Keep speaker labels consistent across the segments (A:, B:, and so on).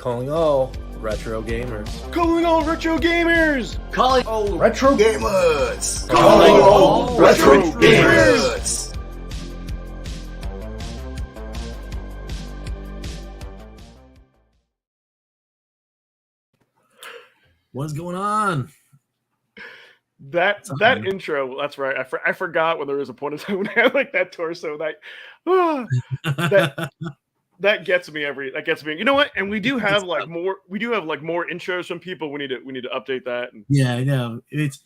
A: Calling all retro gamers.
B: Calling all retro gamers!
C: Calling all retro gamers!
A: Calling all
C: retro gamers!
D: What's going on?
B: That intro, that's right. I forgot when there was a point in time when I had like that torso. That gets me You know what? And we do have more intros from people. We need to update that.
D: Yeah, I know. It's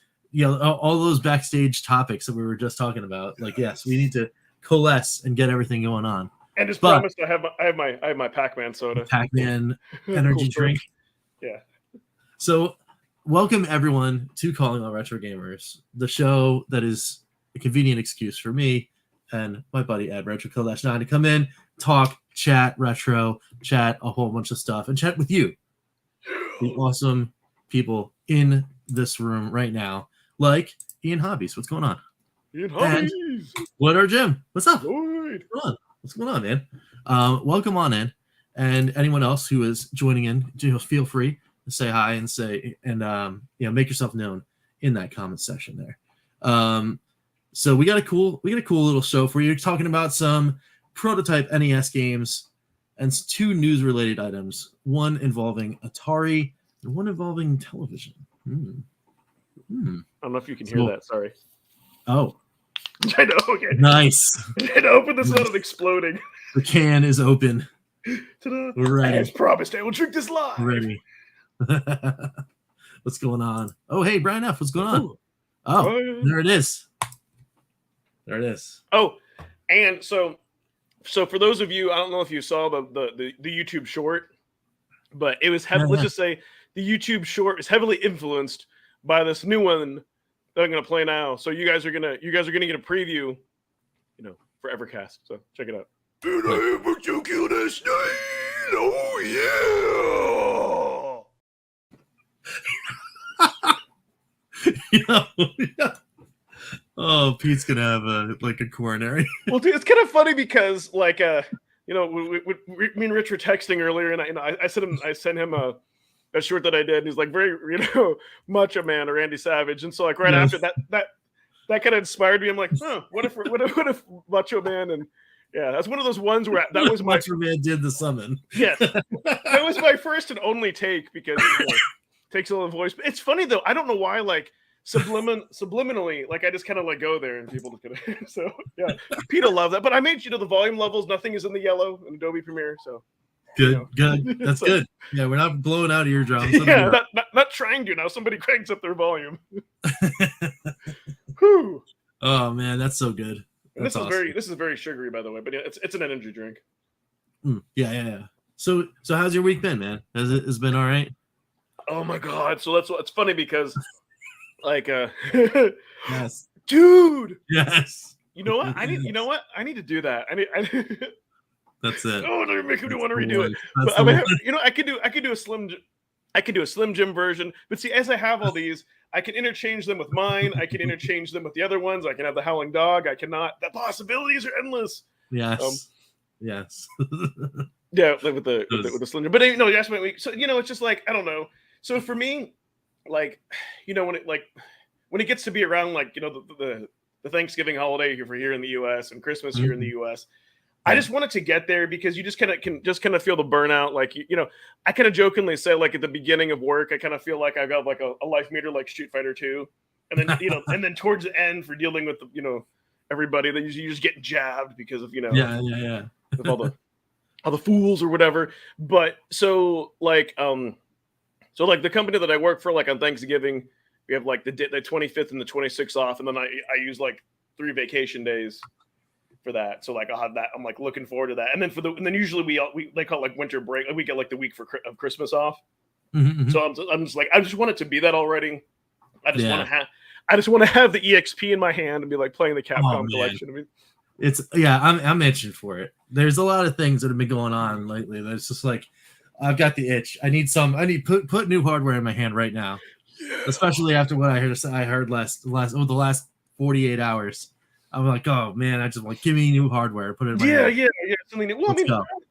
D: all those backstage topics that we were just talking about. Like, yes, we need to coalesce and get everything going on.
B: And as promised, I have my Pac-Man soda.
D: Pac-Man energy
B: Cool
D: drink.
B: Yeah.
D: So, welcome everyone to Calling All Retro Gamers, the show that is a convenient excuse for me and my buddy Ed, RetroKillDashNine, to come in, talk, chat retro, chat a whole bunch of stuff, and chat with you, the awesome people in this room right now, like Ian Hobbies. What's going on?
B: Ian Hobbies.
D: What Jim? What's up?
B: Lloyd.
D: What's going on, man? Welcome on in, and anyone else who is joining in, feel free to say hi and make yourself known in that comment section there. So we got a cool little show for you, talking about some prototype NES games and two news related items, one involving Atari and one involving television.
B: I don't know if you can hear that. Sorry.
D: Oh,
B: I know. Okay.
D: Nice.
B: I open this out of exploding.
D: The can is open.
B: Ta-da.
D: We're ready.
B: As promised, I will drink this live.
D: Ready. What's going on? Oh, hey, Brian F. What's going on?
B: Ooh.
D: Oh, there it is. There it is.
B: Oh, and so for those of you, I don't know if you saw the YouTube short, but it was let's just say the YouTube short is heavily influenced by this new one that I'm gonna play now. So you guys are gonna get a preview, for Evercast. So check it out. Did I ever kill this night? Oh
D: yeah. Oh, Pete's gonna have a coronary.
B: Well, dude, it's kind of funny because me and Rich were texting earlier, and I sent him a short that I did, and he's like very Macho Man or Randy Savage, and so like right after that kind of inspired me. I'm like, what if Macho Man, and yeah, that's one of those ones where that was
D: Macho Man did the summon.
B: Yes, that was my first and only take because it takes a little voice. But it's funny though, I don't know why subliminally, I just kind of go there and people look at it. So yeah, Pete'll love that. But I made the volume levels, nothing is in the yellow in Adobe Premiere. So
D: good. That's good. Yeah, we're not blowing out eardrums.
B: Yeah, not trying to now. Somebody cranks up their volume. Whew.
D: Oh man, that's so good. That's awesome.
B: This is very sugary, by the way, but it's an energy drink.
D: Yeah. So how's your week been, man? Has it been all right?
B: Oh my god! So it's funny because.
D: Yes,
B: dude.
D: Yes.
B: You know what? I need to do that. I need.
D: That's it.
B: Oh, they're making me want to redo it.
D: But
B: I could do a Slim Jim version. But see, as I have all these, I can interchange them with mine. I can interchange them with the other ones. I can have the Howling Dog. I cannot. The possibilities are endless.
D: Yes. Yes.
B: Yeah, with the Slim Jim. But you asked my week. So it's just I don't know. So for me. When it gets to be around the Thanksgiving holiday here in the U.S. and Christmas here in the U.S., I just want it to get there because you just kind of feel the burnout. I kind of jokingly say at the beginning of work, I kind of feel like I got a life meter like Street Fighter 2, and then and then towards the end for dealing with everybody that you just get jabbed because of of all the fools or whatever. But so the company that I work for, on Thanksgiving, we have the 25th and the 26th off, and then I use 3 vacation days for that. So I'll have that. I'm looking forward to that. And then then usually they call it winter break. We get the week of Christmas off. Mm-hmm. So I'm just I just want it to be that already. I just want to have the EXP in my hand and be playing the Capcom collection. I mean,
D: I'm itching for it. There's a lot of things that have been going on lately. That's just I've got the itch. I need put new hardware in my hand right now, especially after what I heard the last 48 hours. I'm like, oh man, I just give me new hardware, put it in my hand.
B: Yeah. Something new. Well,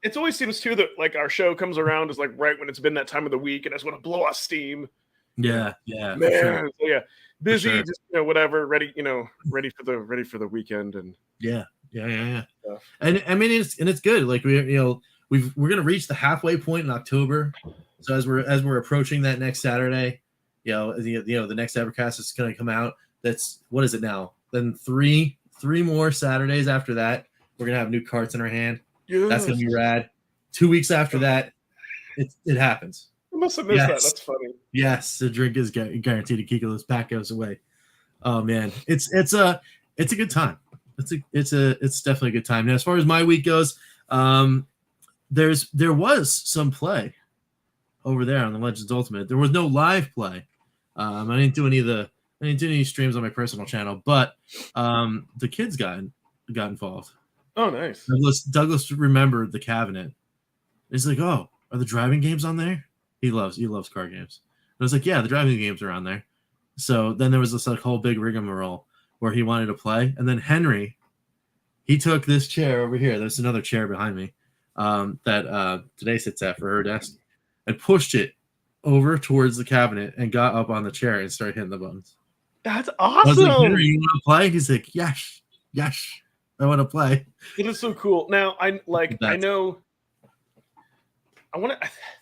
B: it always seems too that like our show comes around is like right when it's been that time of the week, and I just want to blow off steam.
D: Yeah, for
B: Man,
D: sure.
B: so yeah, busy,
D: sure.
B: just whatever, ready for the weekend and
D: Yeah.
B: stuff.
D: And I mean, it's good. Like we're gonna reach the halfway point in October. So as we're approaching that next Saturday, the next Evercast is gonna come out. That's what is it now? Then three more Saturdays after that, we're gonna have new carts in our hand.
B: Yes.
D: That's gonna be rad. 2 weeks after that, it happens.
B: I must have missed that. That's funny.
D: Yes, the drink is guaranteed to Kiko's pack goes away. Oh man, it's a good time. It's definitely a good time. Now, as far as my week goes, there was some play over there on the Legends Ultimate. There was no live play. I didn't do any streams on my personal channel, but the kids got involved.
B: Oh, nice.
D: Douglas remembered the cabinet. He's like, "Oh, are the driving games on there?" He loves card games. And I was like, "Yeah, the driving games are on there." So then there was this like whole big rigmarole where he wanted to play, and then Henry, he took this chair over here. There's another chair behind me that today sits at for her desk, and pushed it over towards the cabinet and got up on the chair and started hitting the buttons.
B: That's
D: I was
B: awesome.
D: like, "Henry, you want to play?" He's like, yes, I want to play.
B: It is so cool. Now I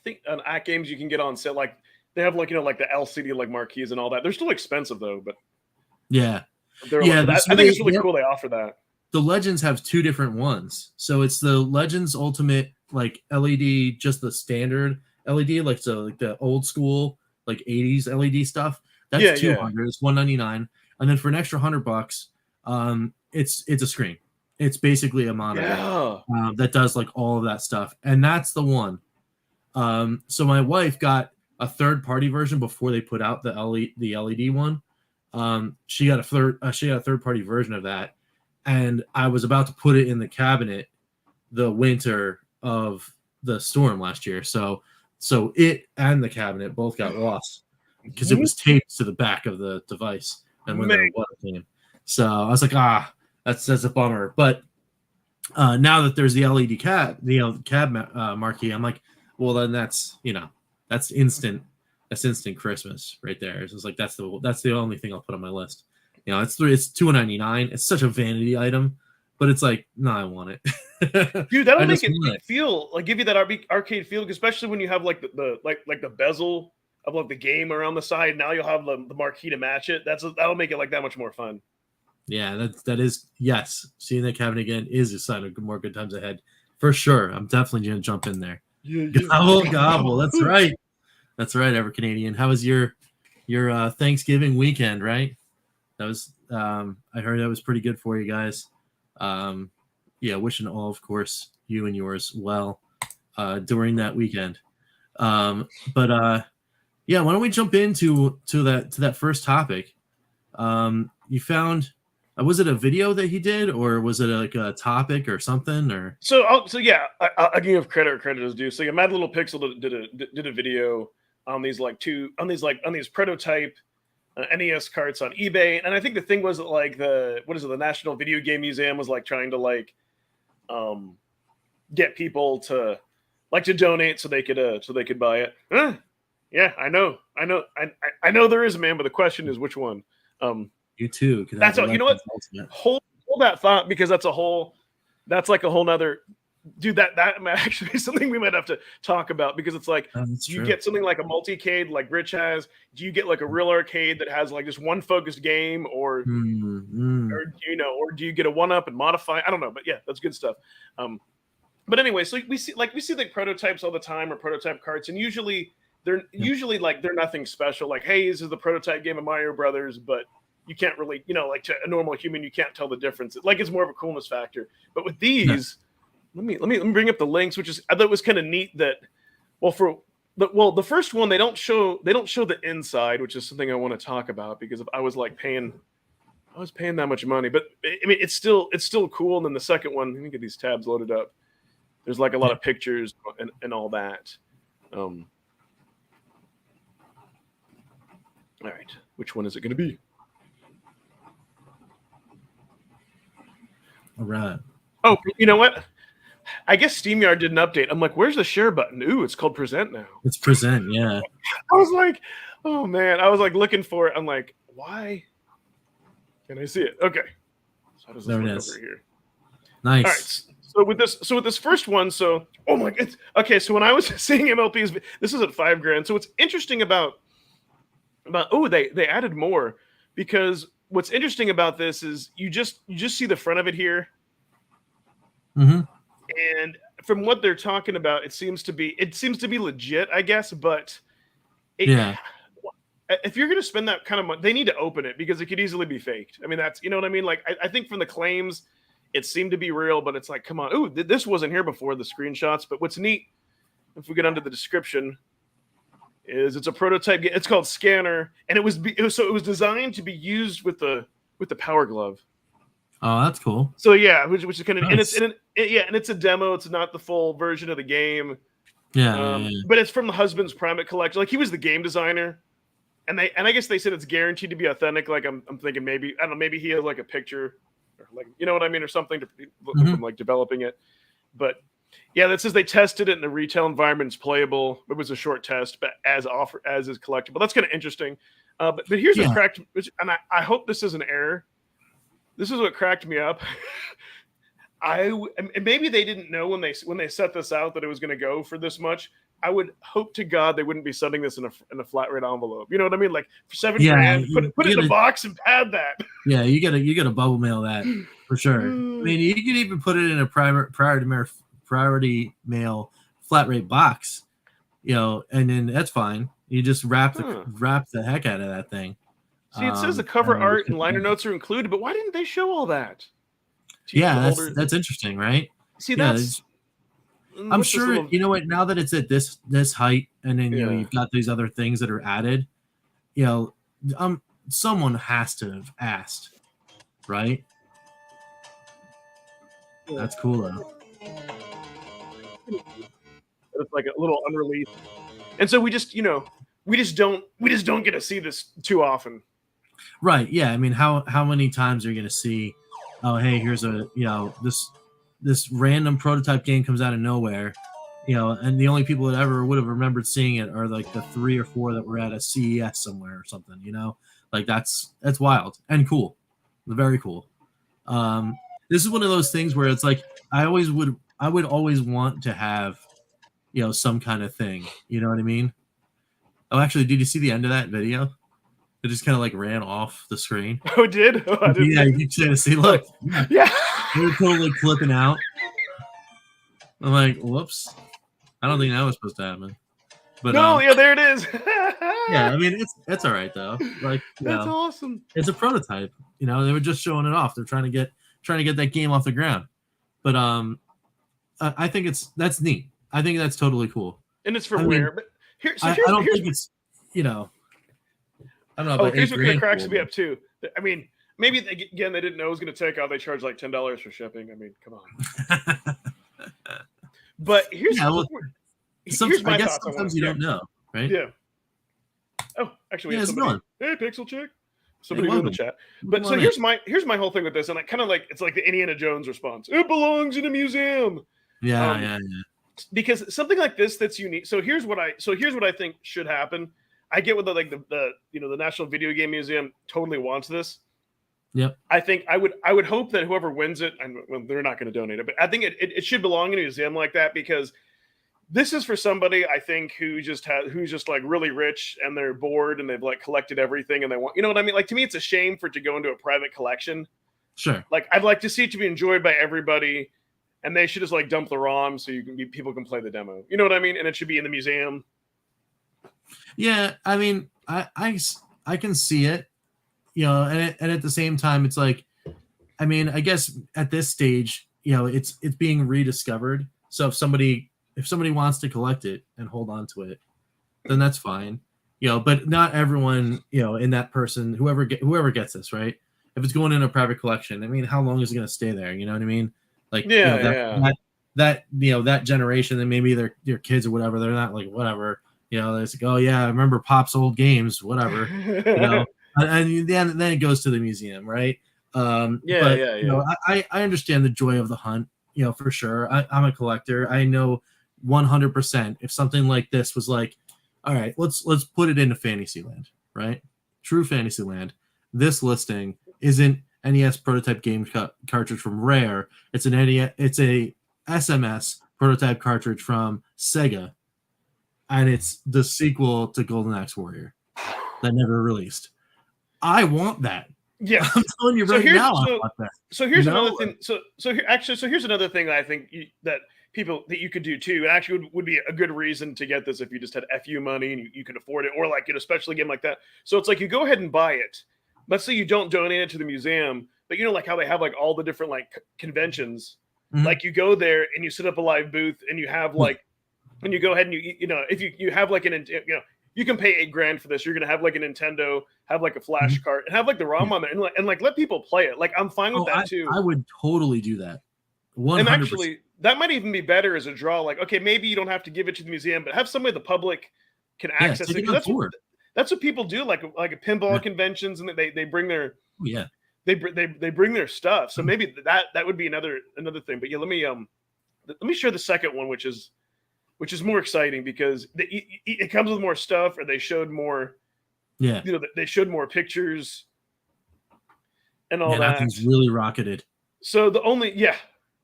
B: think on At Games you can get on sale. Like they have like like the LCD like marquees and all that. They're still expensive though, but
D: yeah.
B: I think it's really cool they offer that.
D: The Legends have two different ones. So it's the Legends Ultimate like LED, just the standard LED, like the old school like 80s LED stuff. That's $200. It's $199, and then for an extra $100, it's a screen. It's basically a monitor that does like all of that stuff, and that's the one. So my wife got a third-party version before they put out the LED one. She got a third-party version of that, and I was about to put it in the cabinet the winter of the storm last year. So it and the cabinet both got lost because it was taped to the back of the device, and when the water came. So I was like, that's a bummer. But now that there's the LED cab marquee, I'm like, well, then that's instant Christmas right there. It's just like that's the only thing I'll put on my list. It's $2.99. It's such a vanity item, but it's like, no, I want it.
B: Dude, that'll make it feel like give you that arcade feel, especially when you have like the bezel of like the game around the side. Now you'll have the marquee to match it. That'll make it like that much more fun.
D: Yeah, that is yes. Seeing that cabinet again is a sign of more good times ahead for sure. I'm definitely gonna jump in there.
B: Yeah.
D: Gobble. That's right. Ever Canadian. How was your Thanksgiving weekend? Right. That was I heard that was pretty good for you guys. Wishing all, of course, you and yours well during that weekend. Why don't we jump into that first topic? You found, was it a video that he did, or was it like a topic or something? Or
B: I'll give credit is due. So yeah, Mad Little Pixel did a video on these prototype NES carts on eBay, and I think the thing was that like the National Video Game Museum was like trying to like get people to donate so they could buy it. Yeah, I know there is, man, but the question is which one.
D: You too.
B: That's all. You know what? Hold that thought, because that's like a whole nother. Dude, that might actually be something we might have to talk about, because it's like you get something like a multi-cade like Rich has. Do you get like a real arcade that has like just one focused game, or do you get a one-up and modify? I don't know, but yeah, that's good stuff. But anyway, so we see like prototypes all the time, or prototype carts, and usually they're nothing special. Like, hey, this is the prototype game of Mario Brothers, but you can't really, like to a normal human, you can't tell the difference. Like, it's more of a coolness factor. But with these, let me bring up the links, which is, I thought it was kind of neat that, the first one, they don't show the inside, which is something I want to talk about, because if I was paying that much money, but I mean, it's still cool. And then the second one, let me get these tabs loaded up. There's like a lot of pictures and all that. All right, which one is it going to be?
D: All right.
B: Oh, you know what? I guess SteamYard did an update. I'm like, where's the share button? Ooh, it's called present now.
D: It's present, yeah.
B: I was like, oh man, I was like looking for it. I'm like, why can I see it? Okay, so how does this
D: There it
B: look
D: is.
B: over here?
D: Nice.
B: All right, so with this first one, so oh my god, okay. So when I was seeing MLPs, this is at $5,000. So what's interesting about they added more, because what's interesting about this is you just see the front of it here, and from what they're talking about, it seems to be legit, I guess. But if you're going to spend that kind of money, they need to open it, because it could easily be faked. I mean, that's, you know what I mean? Like, I think from the claims, it seemed to be real, but it's like, come on. Ooh, this wasn't here before, the screenshots. But what's neat, if we get under the description, is it's a prototype. It's called Scanner, and it was designed to be used with the Power Glove.
D: Oh, that's cool.
B: So yeah, which is kind of
D: nice.
B: and it's a demo. It's not the full version of the game.
D: Yeah,
B: but it's from the husband's private collection. Like, he was the game designer, and I guess they said it's guaranteed to be authentic. Like, I'm thinking maybe, I don't know, maybe he has like a picture, or like, you know what I mean, or something from like developing it. But yeah, that says they tested it in a retail environment. It's playable. It was a short test, but as is collectible. That's kind of interesting. But here's what cracked, and I hope this is an error. This is what cracked me up. And maybe they didn't know when they set this out that it was going to go for this much. I would hope to God they wouldn't be sending this in a flat rate envelope. You know what I mean? Like, for $7,000, put it in a box and pad that.
D: Yeah, you gotta bubble mail that for sure. I mean, you could even put it in a priority mail flat rate box, and then that's fine. You just wrap the heck out of that thing.
B: See, it says the cover art and liner notes are included, but why didn't they show all that?
D: Yeah, that's interesting, right?
B: See,
D: I'm sure, you know what, now that it's at this height, and then you've got these other things that are added, someone has to have asked, right? Yeah. That's cool though.
B: It's like a little unreleased, and so we just don't get to see this too often.
D: Right. Yeah. I mean, how many times are you going to see, oh, hey, here's this random prototype game comes out of nowhere, and the only people that ever would have remembered seeing it are like the 3 or 4 that were at a CES somewhere or something, like that's wild and cool. Very cool. This is one of those things where it's like, I would always want to have, some kind of thing, you know what I mean? Oh, actually, did you see the end of that video? It just kind of like ran off the screen.
B: Oh, it did? Oh, I didn't.
D: Yeah, you can see. Look,
B: yeah,
D: they were totally clipping out. I'm like, whoops! I don't think that was supposed to happen. But
B: no, yeah, there it is.
D: Yeah, I mean, it's all right though. Like,
B: that's awesome.
D: It's a prototype. They were just showing it off. They're trying to get that game off the ground. But I think that's neat. I think that's totally cool.
B: And it's for where? But
D: I don't think it's I don't know.
B: Here's what kind of cracks me up too. I mean, maybe they didn't know it was going to take out. They charge like $10 for shipping. I mean, come on. But here's my
D: I guess sometimes you don't know, right?
B: Yeah. Oh, actually, we have somebody. Hey, Pixel Chick. Somebody in the chat. But so here's my whole thing with this, and it's like the Indiana Jones response. It belongs in a museum.
D: Yeah.
B: Because something like this that's unique. So here's what I think should happen. I get what the National Video Game Museum totally wants this.
D: Yep.
B: I think I would hope that whoever wins it, and they're not going to donate it, but I think it should belong in a museum like that, because this is for somebody, I think, who's just like really rich and they're bored and they've like collected everything and they want, you know what I mean? Like, to me, it's a shame for it to go into a private collection.
D: Sure.
B: Like, I'd like to see it to be enjoyed by everybody, and they should just like dump the ROM so people can play the demo. You know what I mean? And it should be in the museum.
D: Yeah, I mean, I can see it, and at the same time, it's like, I mean, I guess at this stage, it's being rediscovered. So if somebody wants to collect it and hold on to it, then that's fine, but not everyone, in that person, whoever gets this, right? If it's going in a private collection, I mean, how long is it going to stay there? You know what I mean? Like, that generation, then maybe their kids or whatever, they're not like, whatever, they say, oh yeah, I remember Pop's old games, whatever, and then it goes to the museum, right? I understand the joy of the hunt, for sure. I'm a collector. I know 100% if something like this was like, all right, let's put it into Fantasyland, right? True Fantasyland. This listing isn't NES prototype game cartridge from Rare. It's it's a SMS prototype cartridge from Sega, and it's the sequel to Golden Axe Warrior that never released. I want that.
B: Yeah,
D: I'm telling you right now, I want that.
B: So here's another thing. So here's another thing that I think that you could do too. And actually would be a good reason to get this if you just had FU money and you could afford it, or like get a special game like that. So it's like you go ahead and buy it. Let's say you don't donate it to the museum, but like how they have like all the different like conventions. Mm-hmm. Like you go there and you set up a live booth and you have like, and you go ahead and if you have like you can pay $8,000 for this. You're gonna have like a Nintendo, have like a flash cart, and have like the ROM on there, and let people play it. Like I'm fine with that too.
D: I would totally do that. 100%.
B: And actually, that might even be better as a draw. Like, okay, maybe you don't have to give it to the museum, but have some way the public can access it. That's what people do. Like at pinball conventions, and they bring their they bring their stuff. So maybe that would be another thing. But yeah, let me share the second one, which is more exciting because it comes with more stuff, or they showed more. Yeah, they showed more pictures and all that.
D: That thing's really rocketed.
B: So oh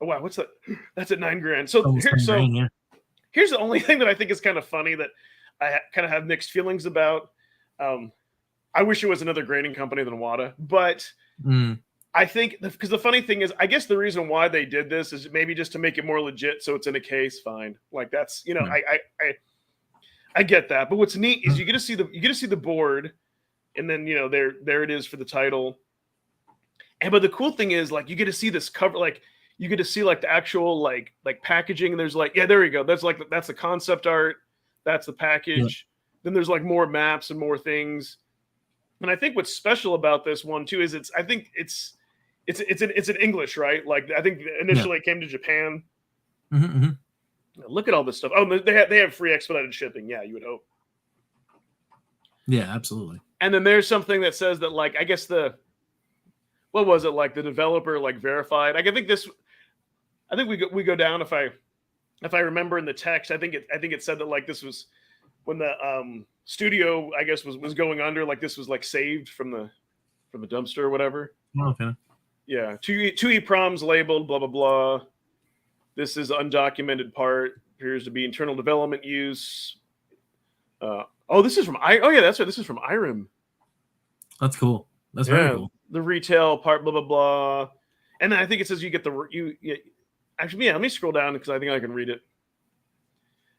B: wow, what's that? That's at $9,000. So here's the only thing that I think is kind of funny that I kind of have mixed feelings about. I wish it was another grading company than WADA, but I think because the funny thing is, I guess the reason why they did this is maybe just to make it more legit, so it's in a case. Fine, like that's I get that. But what's neat is you get to see the board, and then there it is for the title. But the cool thing is, like, you get to see this cover, like you get to see like the actual like packaging, and there's like, there you go, that's the concept art, that's the package. Then there's like more maps and more things. And I think what's special about this one too is it's in English, right? Like I think initially it came to Japan. Mm-hmm. Look at all this stuff. Oh, they have free expedited shipping. Yeah, you would hope.
D: Yeah, absolutely. And
B: then there's something that says that, like, I guess what was it, like the developer like verified? Like I think we go down if I remember in the text. I think it said that like this was when the studio, I guess, was going under, like this was like saved from the dumpster or whatever.
D: Okay.
B: Yeah, two EPROMs labeled blah blah blah. This is undocumented part. Appears to be internal development use. This is from that's right. This is from IRIM.
D: That's cool. That's very cool.
B: The retail part, blah blah blah, and then I think it says you get actually, let me scroll down because I think I can read it.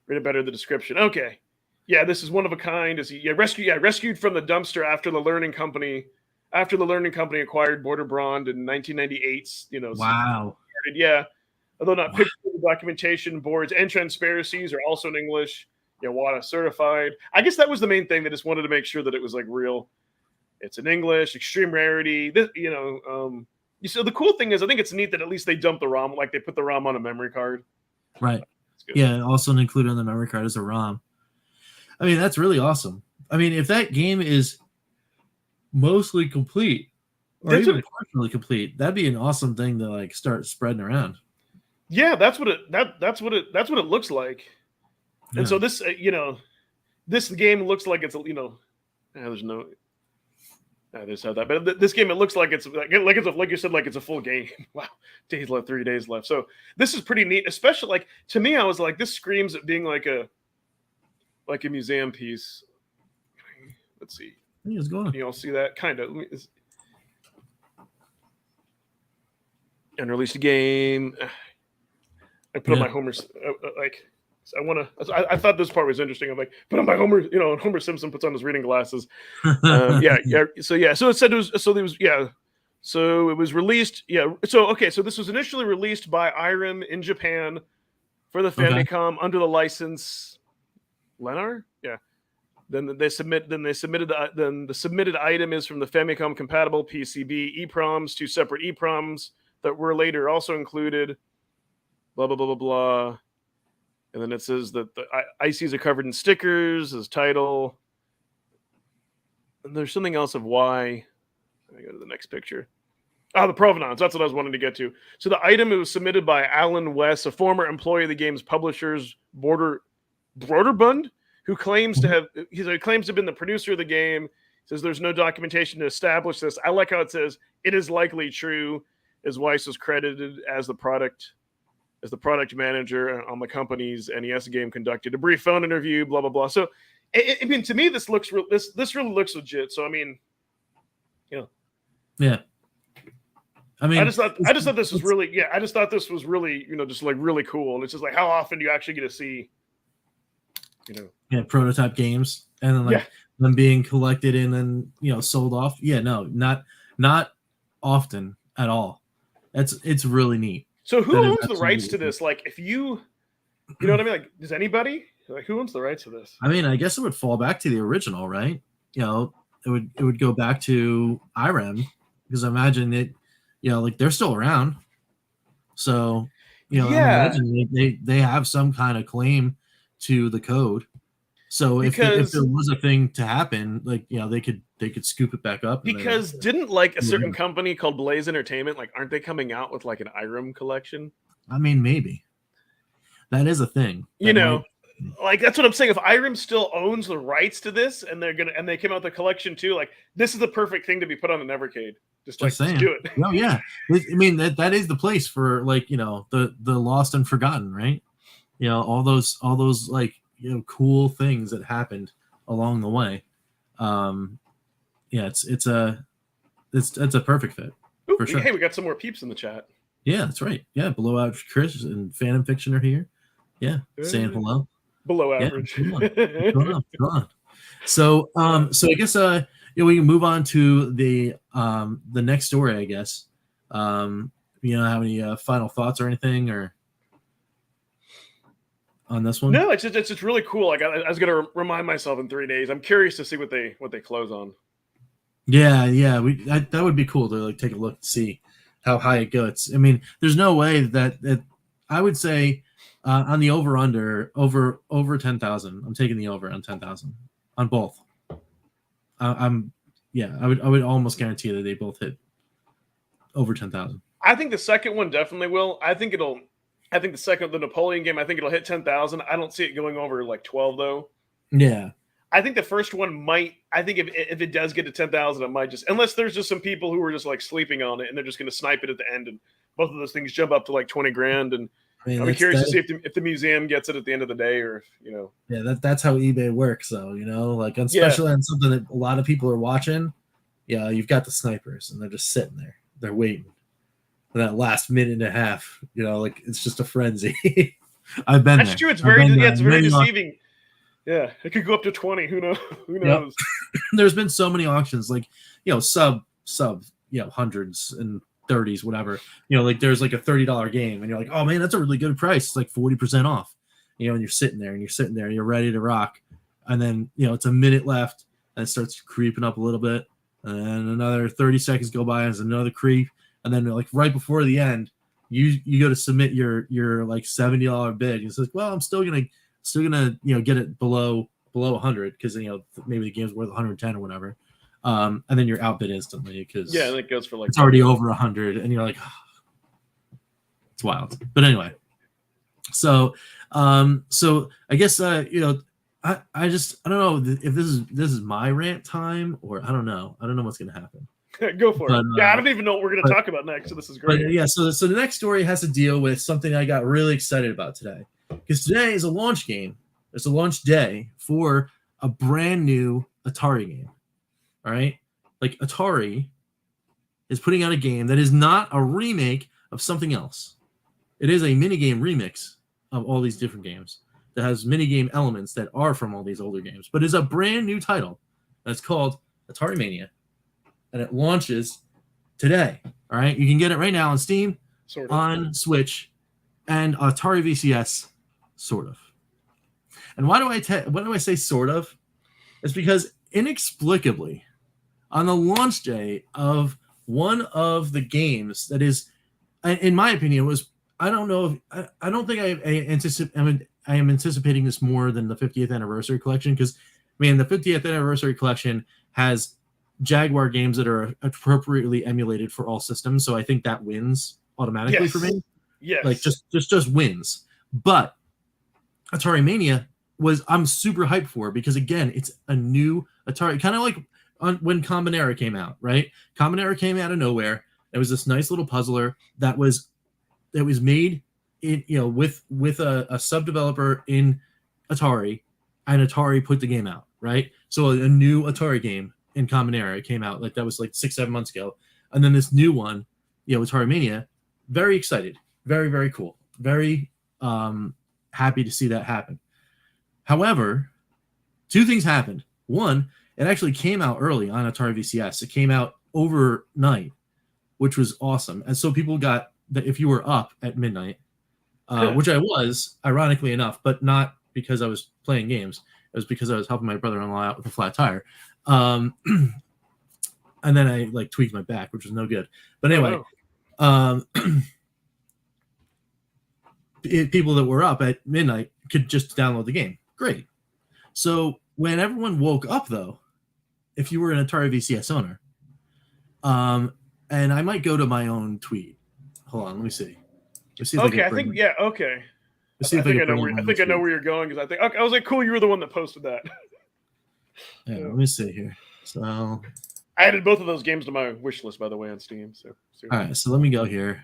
B: Read it better, the description. Okay. Yeah, this is one of a kind. Rescued from the dumpster after the learning company acquired Border Bond in 1998.
D: Wow.
B: Although not picture documentation, boards and transparencies are also in English. WADA certified. I guess that was the main thing. They just wanted to make sure that it was like real. It's in English, extreme rarity. So the cool thing is, I think it's neat that at least they dump the ROM, like they put the ROM on a memory card.
D: Right. Yeah. Also included on the memory card is a ROM. I mean, that's really awesome. I mean, if that game is mostly complete or even partially complete, that'd be an awesome thing to like start spreading around.
B: Yeah, that's what it looks like. Yeah. And so this, this game looks like it's there's no. I just have that, but this game, it looks like it's like you said, like it's a full game. Wow, 3 days left. So this is pretty neat, especially like to me. I was like, this screams at being like a museum piece. Let's see.
D: Hey, what's going on?
B: Can you all see that? Kind of. Unreleased game. I put on my Homer. I thought this part was interesting. I'm like, put on my Homer. Homer Simpson puts on his reading glasses. So it said it was. So there was. Yeah. So it was released. Yeah. So okay. So this was initially released by IRIM in Japan for the Famicom under the license. Lenar. Yeah. Then the submitted item is from the Famicom compatible PCB EPROMs, 2 separate EPROMs that were later also included. Blah blah blah blah blah. And then it says that the ICs are covered in stickers as title. And there's something else of why. Let me go to the next picture. Oh, the provenance. That's what I was wanting to get to. So the item was submitted by Alan West, a former employee of the game's publishers, Broderbund, who claims to have claims to have been the producer of the game. Says there's no documentation to establish this. I like how it says it is likely true, as Weiss was credited as the product manager on the company's NES game, conducted a brief phone interview, blah blah blah. So, I mean, to me, this really looks legit. So, I mean,
D: yeah. I mean,
B: I just thought this was really, just like really cool. And it's just like, how often do you actually get to see,
D: prototype games and then them being collected and then sold off? Yeah, no, not often at all. It's really neat.
B: So who owns the rights to this? Like, if you know what I mean? Like, does anybody? Like, who owns the rights to this?
D: I mean, I guess it would fall back to the original, right? It would go back to IREM, because I imagine it. Like, they're still around, so I imagine they have some kind of claim to the code. So if there was a thing to happen, like they could scoop it back up.
B: Because didn't like a certain company called Blaze Entertainment, like, aren't they coming out with like an IREM collection?
D: I mean, maybe that is a thing.
B: Like, that's what I'm saying. If IREM still owns the rights to this, and they came out with the collection too, like, this is the perfect thing to be put on an Evercade. Just do it.
D: No, yeah. I mean, that is the place for, like, the lost and forgotten, right? All those like cool things that happened along the way. It's a perfect fit.
B: Ooh,
D: for sure.
B: Hey, we got some more peeps in the chat.
D: Yeah, that's right. Yeah, below average Chris and Phantom Fiction are here. Yeah, saying hello.
B: Below average.
D: Yeah, come on. So I guess we can move on to the next story, I guess. Have any final thoughts or anything or on this one?
B: No, it's just really cool. Like, I was gonna remind myself in 3 days. I'm curious to see what they close on.
D: Yeah, that would be cool to like take a look and see how high it goes. I mean, there's no way that I would say on the over 10,000. I'm taking the over on 10,000 on both. I would almost guarantee that they both hit over 10,000.
B: I think the second one definitely will. The Napoleon game, I think it'll hit 10,000. I don't see it going over like 12 though.
D: Yeah.
B: I think the first one might. I think if it does get to 10,000, it might just, unless there's just some people who are just like sleeping on it and they're just going to snipe it at the end, and both of those things jump up to like 20 grand. And I'll be curious to see if the museum gets it at the end of the day, or
D: Yeah, that's how eBay works, though. Like, especially on something that a lot of people are watching. Yeah, you've got the snipers, and they're just sitting there. They're waiting for that last minute and a half. Like, it's just a frenzy. I've been there.
B: That's true. It's very deceiving. Yeah, it could go up to 20. Who knows?
D: Yep. There's been so many auctions, like sub hundreds and 30s, whatever. Like, there's like a $30 game, and you're like, oh man, that's a really good price. It's like 40% off. And you're sitting there, and you're ready to rock. And then it's a minute left, and it starts creeping up a little bit, and then another 30 seconds go by, and there's another creep, and then like right before the end, you go to submit your like $70 bid. And it's like, well, I'm still gonna get it below 100 because maybe the game's worth 110 or whatever, and then you're outbid instantly because
B: and it goes for like
D: it's already over 100, and you're like, oh. It's wild. But anyway, so I guess I don't know if this is my rant time, or I don't know what's gonna happen.
B: Go for it. I don't even know what we're gonna talk about next, so this is great.
D: But yeah, so the next story has to deal with something I got really excited about today. Because today is a launch game. It's a launch day for a brand new Atari game. All right? Like, Atari is putting out a game that is not a remake of something else. It is a minigame remix of all these different games that has minigame elements that are from all these older games. But it's a brand new title. And it's called Atari Mania. And it launches today. All right? You can get it right now on Steam, on Switch, and Atari VCS. Sort of. And why do I say sort of? It's because inexplicably, on the launch day of one of the games that is, in my opinion, I don't think I am anticipating this more than the 50th anniversary collection, because the 50th anniversary collection has Jaguar games that are appropriately emulated for all systems. So I think that wins automatically for me.
B: Yes.
D: Like just wins. But Atari Mania I'm super hyped for, because again, it's a new Atari, kind of like when Combinera came out, right? Combinera came out of nowhere. It was this nice little puzzler that was made in, with a sub developer in Atari, and Atari put the game out, right? So a new Atari game in Combinera came out, like that was like 6-7 months ago, and then this new one, Atari Mania. Very excited, very, very cool, very happy to see that happen. However, two things happened. One, it actually came out early on Atari VCS. It came out overnight, which was awesome. And so people got that if you were up at midnight, which I was, ironically enough, but not because I was playing games. It was because I was helping my brother-in-law out with a flat tire. And then I like tweaked my back, which was no good. But anyway, people that were up at midnight could just download the game. Great. So when everyone woke up, though, if you were an Atari VCS owner, and I might go to my own tweet. Hold on, let me see.
B: Okay, I think I know where you're going, because I was like, cool, you were the one that posted that.
D: Yeah, let me see here. So
B: I added both of those games to my wish list, by the way, on Steam. So
D: all right, so let me go here.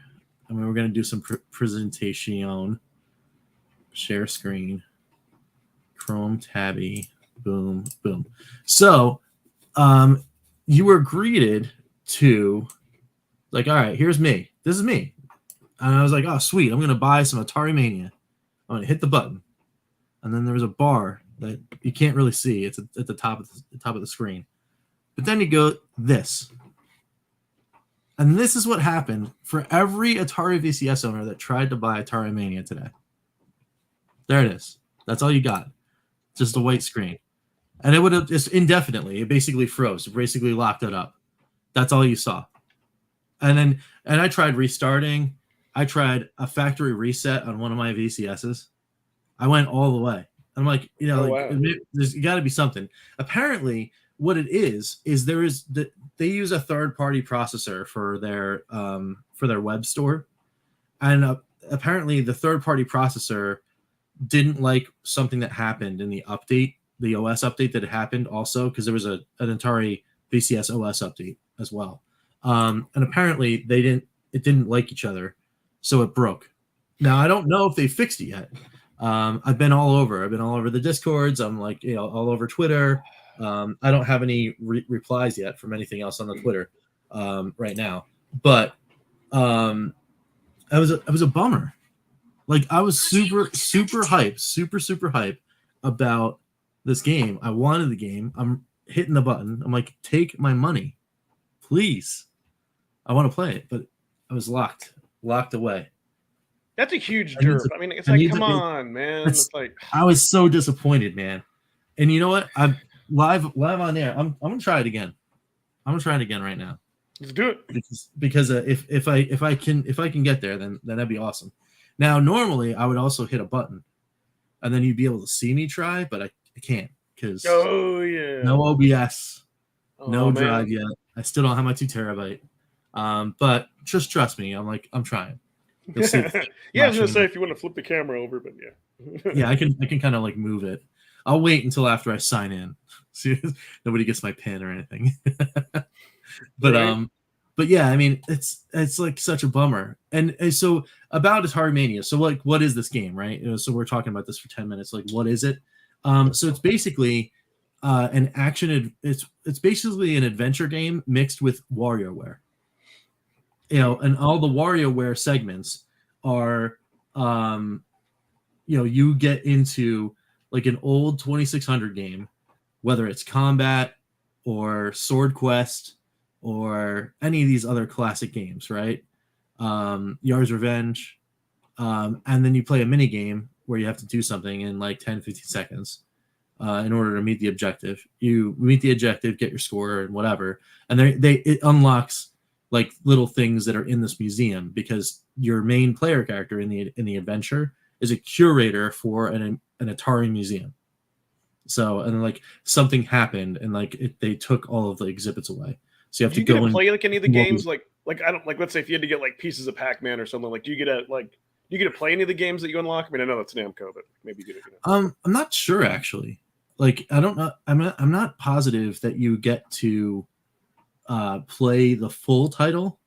D: I mean, we're gonna do some presentation. Share screen. Chrome tabby. Boom, boom. So, you were greeted to, like, all right, here's me. This is me. And I was like, oh, sweet. I'm gonna buy some Atari Mania. I'm gonna hit the button, and then there was a bar that you can't really see. It's at the top of the screen. But then you go this. And this is what happened for every Atari VCS owner that tried to buy Atari Mania today. There it is. That's all you got. Just a white screen. And it would have just indefinitely. It basically froze. It basically locked it up. That's all you saw. And I tried restarting. I tried a factory reset on one of my VCSs. I went all the way. I'm like, there's got to be something. Apparently, what it is they use a third-party processor for their web store, and apparently the third-party processor didn't like something that happened in the update, the OS update that happened also, because there was an Atari VCS OS update as well, and apparently it didn't like each other, so it broke. Now I don't know if they fixed it yet. I've been all over the Discords. I'm like, all over Twitter. I don't have any replies yet from anything else on the Twitter right now, but it was a bummer. Like, I was super hyped about this game. I wanted the game. I'm hitting the button. I'm like, take my money, please. I want to play it, but I was locked away.
B: That's a huge derp. I mean, it's like, come on, man. It's like, I
D: was so disappointed, man. And you know what? I'm live on air. I'm gonna try it again. I'm gonna try it again right now.
B: Let's do it.
D: Because if I can get there, then that'd be awesome. Now, normally I would also hit a button, and then you'd be able to see me try, but I can't because no OBS, no drive yet. I still don't have my 2 terabyte. But just trust me. I'm trying. You'll see.
B: Yeah, I was gonna say if you want to flip the camera over, but yeah.
D: Yeah, I can kind of like move it. I'll wait until after I sign in. See, nobody gets my pin or anything. But right. But yeah, I mean, it's like such a bummer. And so about Atari Mania. So like, what is this game, right? So we're talking about this for 10 minutes. Like, what is it? So it's basically an action. It's basically an adventure game mixed with WarioWare. And all the WarioWare segments are, you get into like an old 2600 game, whether it's Combat or Sword Quest or any of these other classic games, right? Yar's Revenge. And then you play a mini game where you have to do something in like 10, 15 seconds in order to meet the objective. You meet the objective, get your score and whatever. And it unlocks like little things that are in this museum, because your main player character in the adventure is a curator for an Atari museum. So and like something happened, and like they took all of the exhibits away. So you have
B: Do
D: to
B: you get
D: go
B: to
D: and
B: play like any of the games? Like I don't like. Let's say if you had to get like pieces of Pac-Man or something, like do you get to play any of the games that you unlock? I mean, I know that's Namco, but maybe you get it.
D: I'm not sure actually. Like I don't know. I'm not positive that you get to play the full title,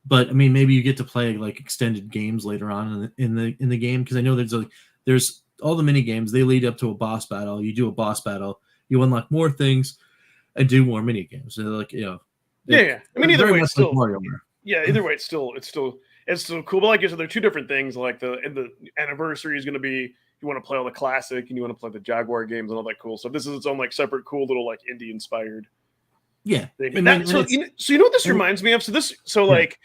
D: but I mean maybe you get to play like extended games later on in the game, because I know there's all the mini games, they lead up to a boss battle. You do a boss battle, you unlock more things, and do more mini games. So like
B: Yeah. I mean, either way, it's still
D: Mario Mario.
B: yeah. Either way, it's still cool. But like I said, there are two different things. Like the anniversary is going to be you want to play all the classic and you want to play the Jaguar games and all that cool stuff. This is its own like separate cool little like indie inspired
D: Yeah.
B: thing. And so you know what this reminds me of? Like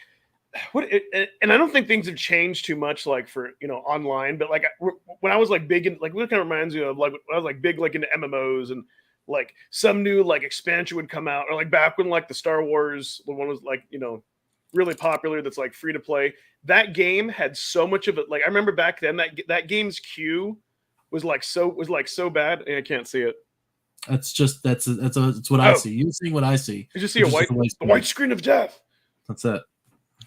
B: and I don't think things have changed too much like for online, but like when I was like big in like what kind of reminds me of like when I was like big like into MMOs, and like some new like expansion would come out, or like back when like the Star Wars one was like really popular, that's like free to play. That game had so much of it. Like I remember back then that game's queue was like so bad. And I can't see it.
D: That's what I see. You seeing what I see.
B: You just see a white screen of death.
D: That's it.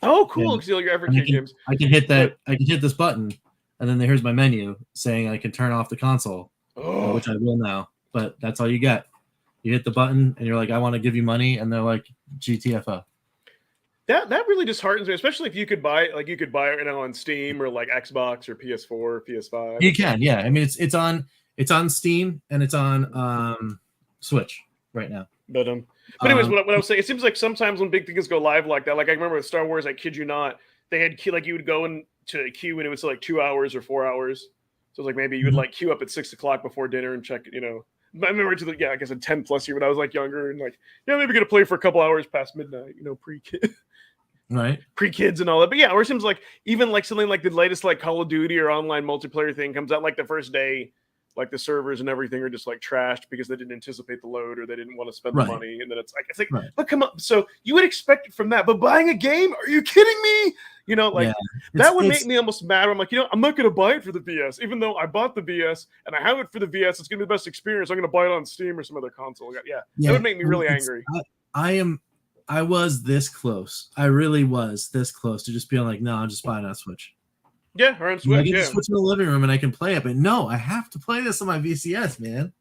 B: Oh, cool!
D: Yeah.
B: Your Evercade games.
D: I can hit that. I can hit this button, and then here's my menu saying I can turn off the console, which I will now. But that's all you get. You hit the button, and you're like, "I want to give you money," and they're like, "GTFO."
B: That really disheartens me, especially if you could buy it on Steam or like Xbox or PS4 or PS5.
D: You can, yeah. I mean, it's on Steam and it's on Switch right now.
B: But anyways, what I was saying, it seems like sometimes when big things go live like that, like I remember with Star Wars, I kid you not, they had like you would go into a queue and it was like 2 hours or 4 hours. So it's like maybe you would like queue up at 6 o'clock before dinner and check, I remember like I said 10 plus year when I was like younger and like, maybe gonna play for a couple hours past midnight, pre-kid.
D: Right.
B: Pre-kids and all that. But yeah, or it seems like even like something like the latest like Call of Duty or online multiplayer thing comes out like the first day, like the servers and everything are just like trashed because they didn't anticipate the load or they didn't want to spend the money. And then it's like, but come on. So you would expect it from that, but buying a game? Are you kidding me? That would make me almost mad. I'm like, I'm not going to buy it for the VS, even though I bought the VS and I have it for the VS. It's going to be the best experience. I'm going to buy it on Steam or some other console. Yeah. That would make me really angry.
D: I was this close. I really was this close to just being like, no, I'll just buy it on Switch.
B: Yeah, or on Switch.
D: I get to switch in the living room and I can play it, but no, I have to play this on my VCS, man.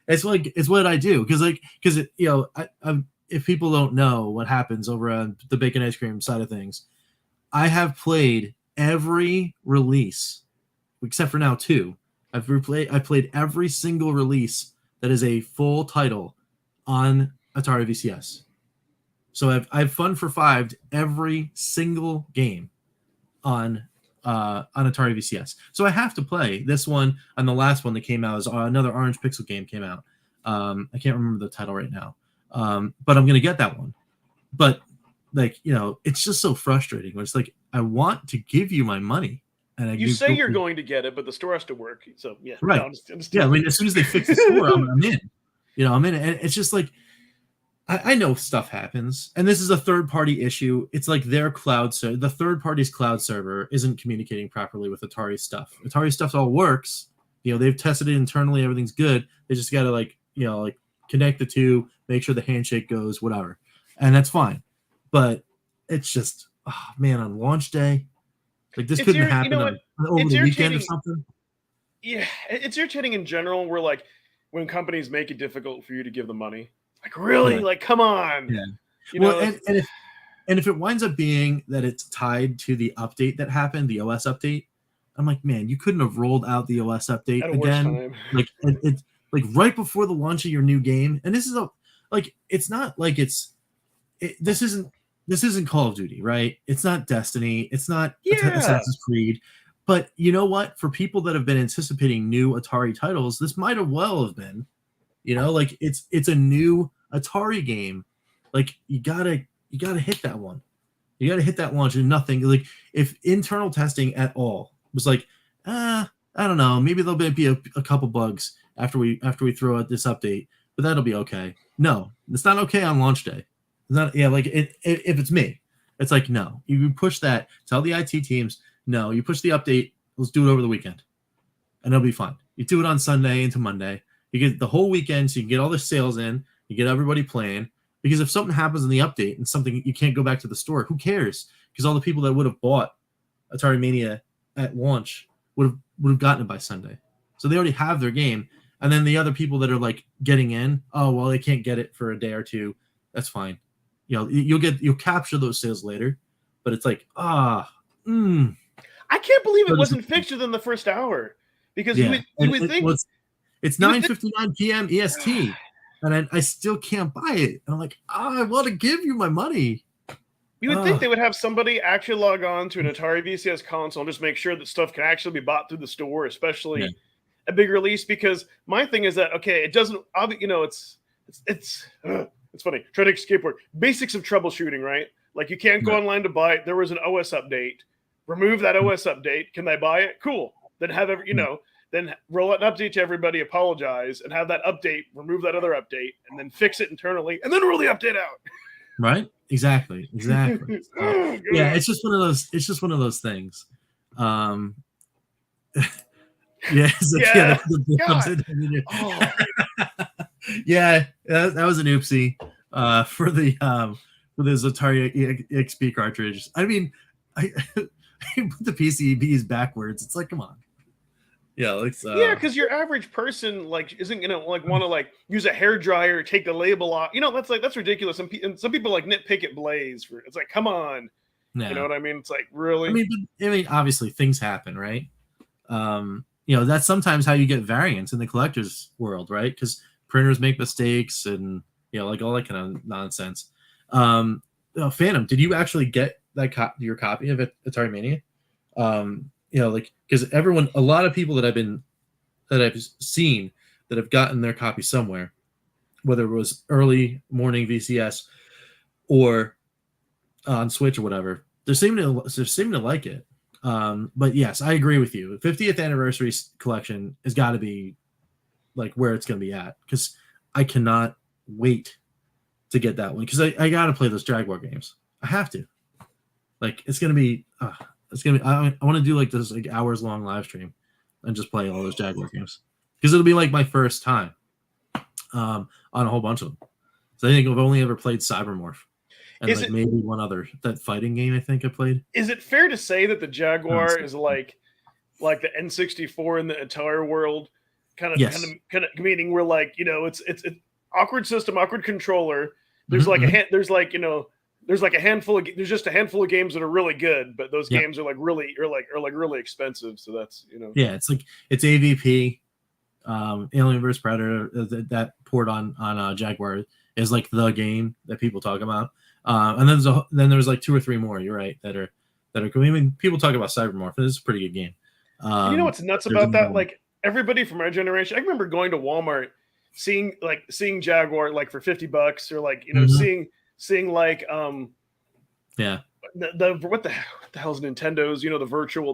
D: It's what I do because if people don't know what happens over on the bacon ice cream side of things, I have played every release except for now 2. I played every single release that is a full title on Atari VCS. So I've Fun for 5'd every single game on Atari VCS. So I have to play this one, and the last one that came out is another Orange Pixel game came out. I can't remember the title right now, but I'm gonna get that one. But it's just so frustrating when it's like I want to give you my money, and
B: you say you're going to get it, but the store has to work. So yeah,
D: right.
B: No, I'm just
D: yeah, I mean, as soon as they fix the store, I'm in. I'm in, and it's just like. I know stuff happens, and this is a third-party issue. It's like their cloud server, the third party's cloud server isn't communicating properly with Atari stuff. Atari stuff all works. They've tested it internally. Everything's good. They just got to connect the two, make sure the handshake goes, whatever. And that's fine. But it's just, on launch day, like this couldn't happen over the weekend or something.
B: Yeah, it's irritating in general where like when companies make it difficult for you to give them money. Like really? Yeah. Like come on.
D: Yeah. And if it winds up being that it's tied to the update that happened, the OS update, I'm like, man, you couldn't have rolled out the OS update again. Like it's like right before the launch of your new game. And this is it's not like this isn't Call of Duty, right? It's not Destiny. It's not Assassin's Creed. But you know what? For people that have been anticipating new Atari titles, this might have well have been. It's a new Atari game. Like you gotta hit that one. You gotta hit that launch and nothing. Like if internal testing at all was like, I don't know, maybe there'll be a couple bugs after we throw out this update, but that'll be okay. No, it's not okay on launch day. It's not. Yeah, like if it's me, it's like no. You push that. Tell the IT teams no. You push the update. Let's do it over the weekend, and it'll be fine. You do it on Sunday into Monday. You get the whole weekend, so you can get all the sales in. You get everybody playing. Because if something happens in the update and something you can't go back to the store, who cares? Because all the people that would have bought Atari Mania at launch would have gotten it by Sunday. So they already have their game. And then the other people that are like getting in, oh well, they can't get it for a day or two. That's fine. You'll capture those sales later. But it's like,
B: I can't believe it wasn't fixed within the first hour. Because you would think
D: it's 9:59 p.m. EST. And I still can't buy it. And I'm like, I want to give you my money.
B: You would think they would have somebody actually log on to an Atari VCS console and just make sure that stuff can actually be bought through the store, especially a big release. Because my thing is that, okay, it doesn't, it's funny. Try to skateboard. Basics of troubleshooting, right? Like you can't go online to buy it. There was an OS update. Remove that OS update. Can they buy it? Cool. Then have then roll out an update to everybody, apologize, and have that update, remove that other update, and then fix it internally, and then roll the update out.
D: Right? Exactly. Yeah, it's just one of those. It's just one of those things. That was an oopsie for this Atari XP cartridge. I mean, I put the PCBs backwards. It's like, come on. Yeah,
B: because your average person isn't gonna want to use a hair dryer, take the label off. That's ridiculous. And some people nitpick at Blaze for it's like, come on, you know what I mean? It's like, really.
D: I mean, obviously things happen, right? That's sometimes how you get variants in the collector's world, right? Because printers make mistakes and all that kind of nonsense. Phantom, did you actually get your copy of Atari Mania? Because a lot of people that I've seen that have gotten their copy somewhere, whether it was early morning VCS or on Switch or whatever, they seem to like it. But yes, I agree with you. 50th anniversary collection has got to be where it's going to be at, because I cannot wait to get that one, because I got to play those Jaguar games. I have to. It's going to be. I want to do this hours long live stream and just play all those Jaguar games, because it'll be my first time on a whole bunch of them. So I think I've only ever played Cybermorph and maybe one other, that fighting game I think I played.
B: Is it fair to say that the Jaguar is like the N64 in the Atari world, kind of meaning we're it's awkward system, awkward controller. There's there's a handful of just a handful of games that are really good, but those games are really expensive. So that's
D: it's AVP, Alien vs Predator, that port on Jaguar is the game that people talk about. And then there's 2 or 3 more. You're right, that are. I mean, people talk about Cybermorph. It's a pretty good game.
B: You know what's nuts about that? Everybody from our generation, I remember going to Walmart, seeing Jaguar for $50, or seeing what the hell's Nintendo's, the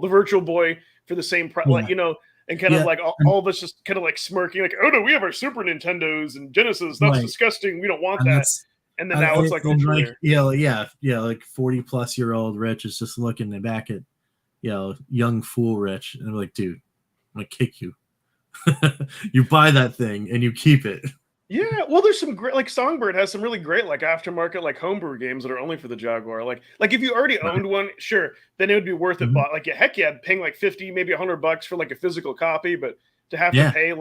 B: virtual boy for the same price, and kind of all of us just kind of smirking, oh no, we have our Super Nintendos and Genesis, that's disgusting, we don't want that. And then now it's
D: the 40-plus-year-old Rich is just looking back at young fool Rich, and I'm like, dude, I'm gonna kick you. You buy that thing and you keep it.
B: Yeah, well, there's some great, Songbird has some really great aftermarket homebrew games that are only for the Jaguar. If you already owned one, sure, then it would be worth it. But heck yeah, paying $50, maybe $100 for a physical copy, but to have to pay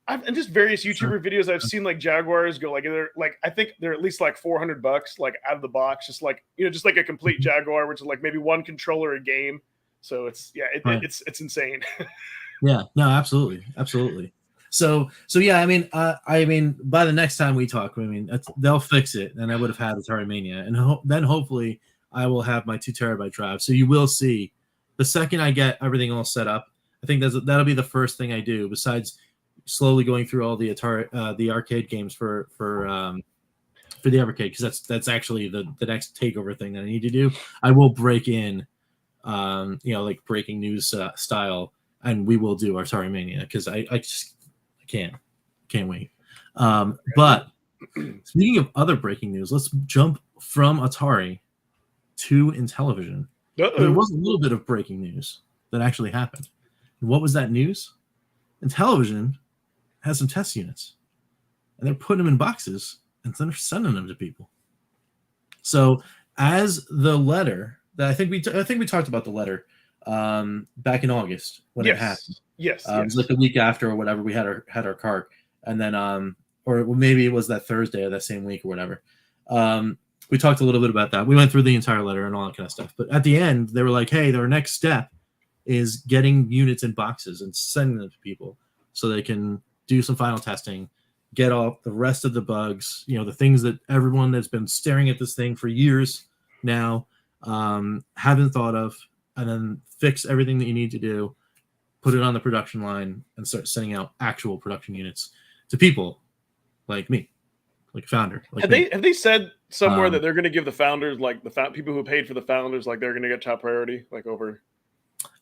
B: and just various YouTuber videos I've seen Jaguars go they're I think they're at least $400 out of the box, just just a complete Jaguar, which is maybe one controller a game. So it's it's insane.
D: Yeah, no, absolutely. So yeah, I mean, by the next time we talk, they'll fix it, and I would have had Atari Mania, and then hopefully I will have my 2 terabyte drive. So you will see the second I get everything all set up. I think that'll be the first thing I do, besides slowly going through all the Atari, the arcade games for the Evercade, because that's actually the next takeover thing that I need to do. I will break in, breaking news style, and we will do Atari Mania, because I just can't wait. But speaking of other breaking news, let's jump from Atari to Intellivision. There was a little bit of breaking news that actually happened. And what was that news? Intellivision has some test units, and they're putting them in boxes and then they're sending them to people. So as the letter that I think we talked about the letter back in August when it happened.
B: Yes,
D: it was like the week after or whatever. We had our cart, and then or maybe it was that Thursday of that same week or whatever. We talked a little bit about that. We went through the entire letter and all that kind of stuff. But at the end, they were like, "Hey, our next step is getting units in boxes and sending them to people so they can do some final testing, get all the rest of the bugs, the things that everyone that's been staring at this thing for years now haven't thought of, and then fix everything that you need to do, put it on the production line, and start sending out actual production units to people like me, like a founder." Like
B: have they said somewhere that they're going to give the founders, like people who paid for the founders, like they're going to get top priority, like over?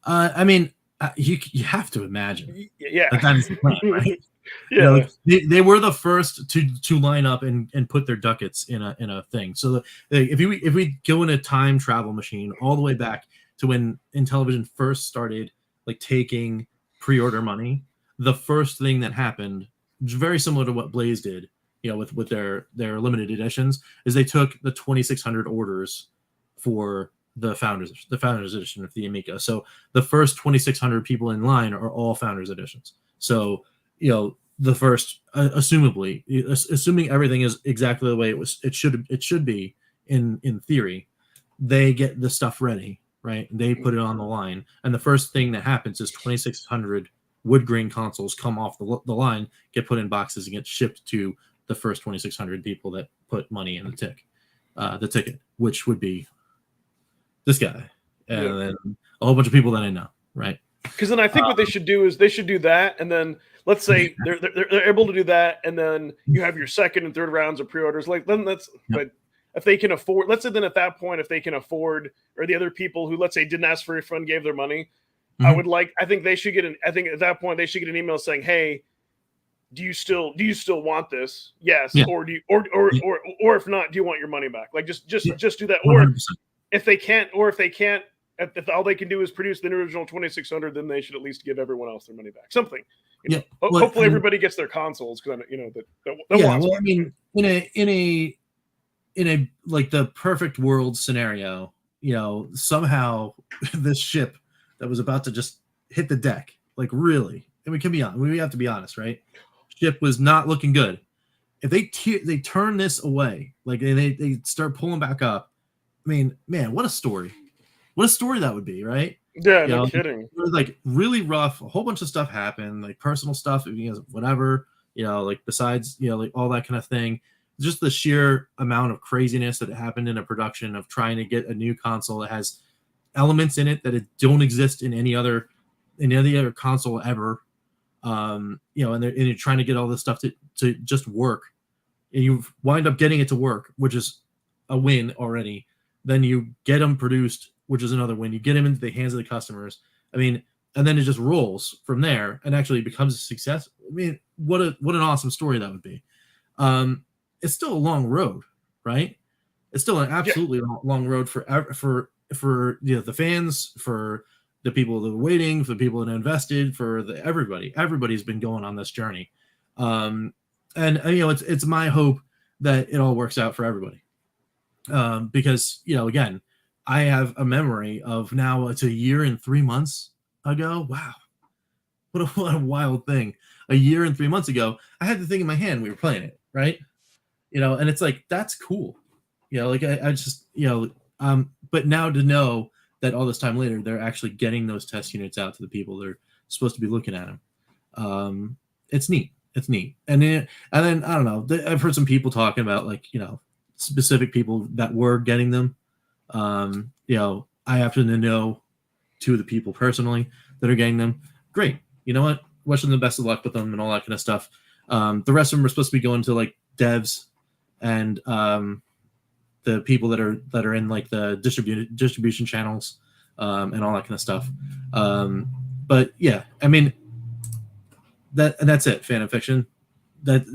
D: I mean, you have to imagine.
B: Yeah.
D: That's the plan, right?
B: Yeah.
D: They were the first to line up and put their ducats in a thing. So if we go in a time travel machine all the way back to when Intellivision first started like taking pre-order money, the first thing that happened, very similar to what Blaze did, with their limited editions, is they took the 2,600 orders for the founders edition of the Amiga. So the first 2,600 people in line are all founders editions. So the first, assuming everything is exactly the way it should be in theory, they get the stuff ready, right? They put it on the line, and the first thing that happens is 2,600 wood grain consoles come off the line, get put in boxes, and get shipped to the first 2,600 people that put money in the ticket, which would be this guy, and then a whole bunch of people that I know, right?
B: Because then I think what they should do is they should do that, and then let's say they're able to do that, and then you have your second and third rounds of pre-orders. Like then but if they can afford, let's say then at that point, if they can afford, or the other people who let's say didn't ask for a refund gave their money, I think they should get I think at that point they should get an email saying, "Hey, do you still want this? Yes, or do you, or if not, do you want your money back? Like just do that, 100%. Or if they can't, if all they can do is produce the original 2,600, then they should at least give everyone else their money back. Something. Hopefully, everybody gets their consoles because
D: Well, I mean, in a like the perfect world scenario, somehow this ship that was about to just hit the deck, like really, and we have to be honest, right? Ship was not looking good. If they turn this away, like they start pulling back up, I mean, man, what a story! What a story that would be, right?
B: Yeah, no kidding.
D: It was like really rough. A whole bunch of stuff happened, like personal stuff, whatever. Like besides, like all that kind of thing. Just the sheer amount of craziness that happened in a production of trying to get a new console that has elements in it that don't exist in any other console ever. And you're trying to get all this stuff to just work, and you wind up getting it to work, which is a win already. Then you get them produced, which is another win. You get them into the hands of the customers. I mean, and then it just rolls from there and actually becomes a success. I mean, what an awesome story that would be. It's still a long road, right? It's still an absolutely long road for the fans, for the people that are waiting, for the people that invested, for everybody. Everybody's been going on this journey, and it's my hope that it all works out for everybody. Because again, I have a memory of now it's a year and 3 months ago. Wow, what a wild thing! A year and 3 months ago, I had the thing in my hand. We were playing it, right? And it's like that's cool. I just but now to know that all this time later, they're actually getting those test units out to the people that are supposed to be looking at them. It's neat. It's neat. And then I don't know. I've heard some people talking about specific people that were getting them. I happen to know two of the people personally that are getting them. Great. You know what? Wish them the best of luck with them and all that kind of stuff. The rest of them are supposed to be going to like devs and the people that are in like the distribution channels and all that kind of stuff. But yeah, I mean that's it. Fan and fiction. That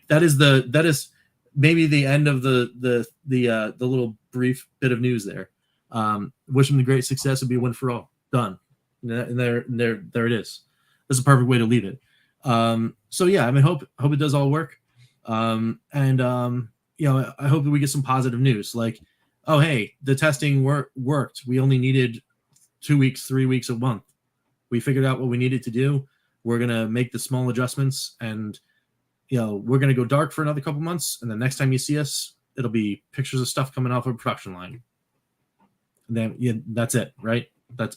D: that is maybe the end of the little brief bit of news there. Wish them the great success. Would be a win for all. Done. And there it is. That's a perfect way to leave it. So yeah, I mean, hope it does all work. You know, I hope that we get some positive news. Like, oh hey, the testing worked. We only needed 2 weeks, 3 weeks, a month. We figured out what we needed to do. We're gonna make the small adjustments, and you know, we're gonna go dark for another couple months, and the next time you see us, it'll be pictures of stuff coming off of a production line. And then yeah, that's it, right?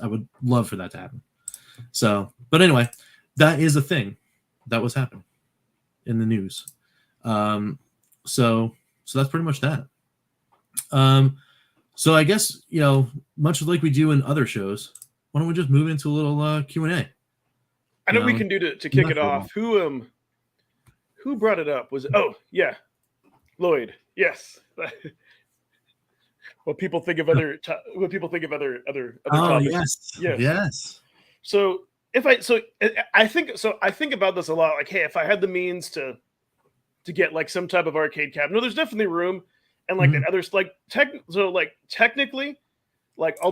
D: I would love for that to happen. So, but anyway, that is a thing that was happening in the news. So that's pretty much that. So I guess, you know, much like we do in other shows, why don't we just move into a little Q&A?
B: I know we can do to kick it off. Who brought it up? Was it, oh yeah, Lloyd? Yes. What people think of other topics.
D: Yes.
B: So I think about this a lot. Like, hey, if I had the means to get like some type of arcade cabinet, no, there's definitely room, and like that others like technically, like all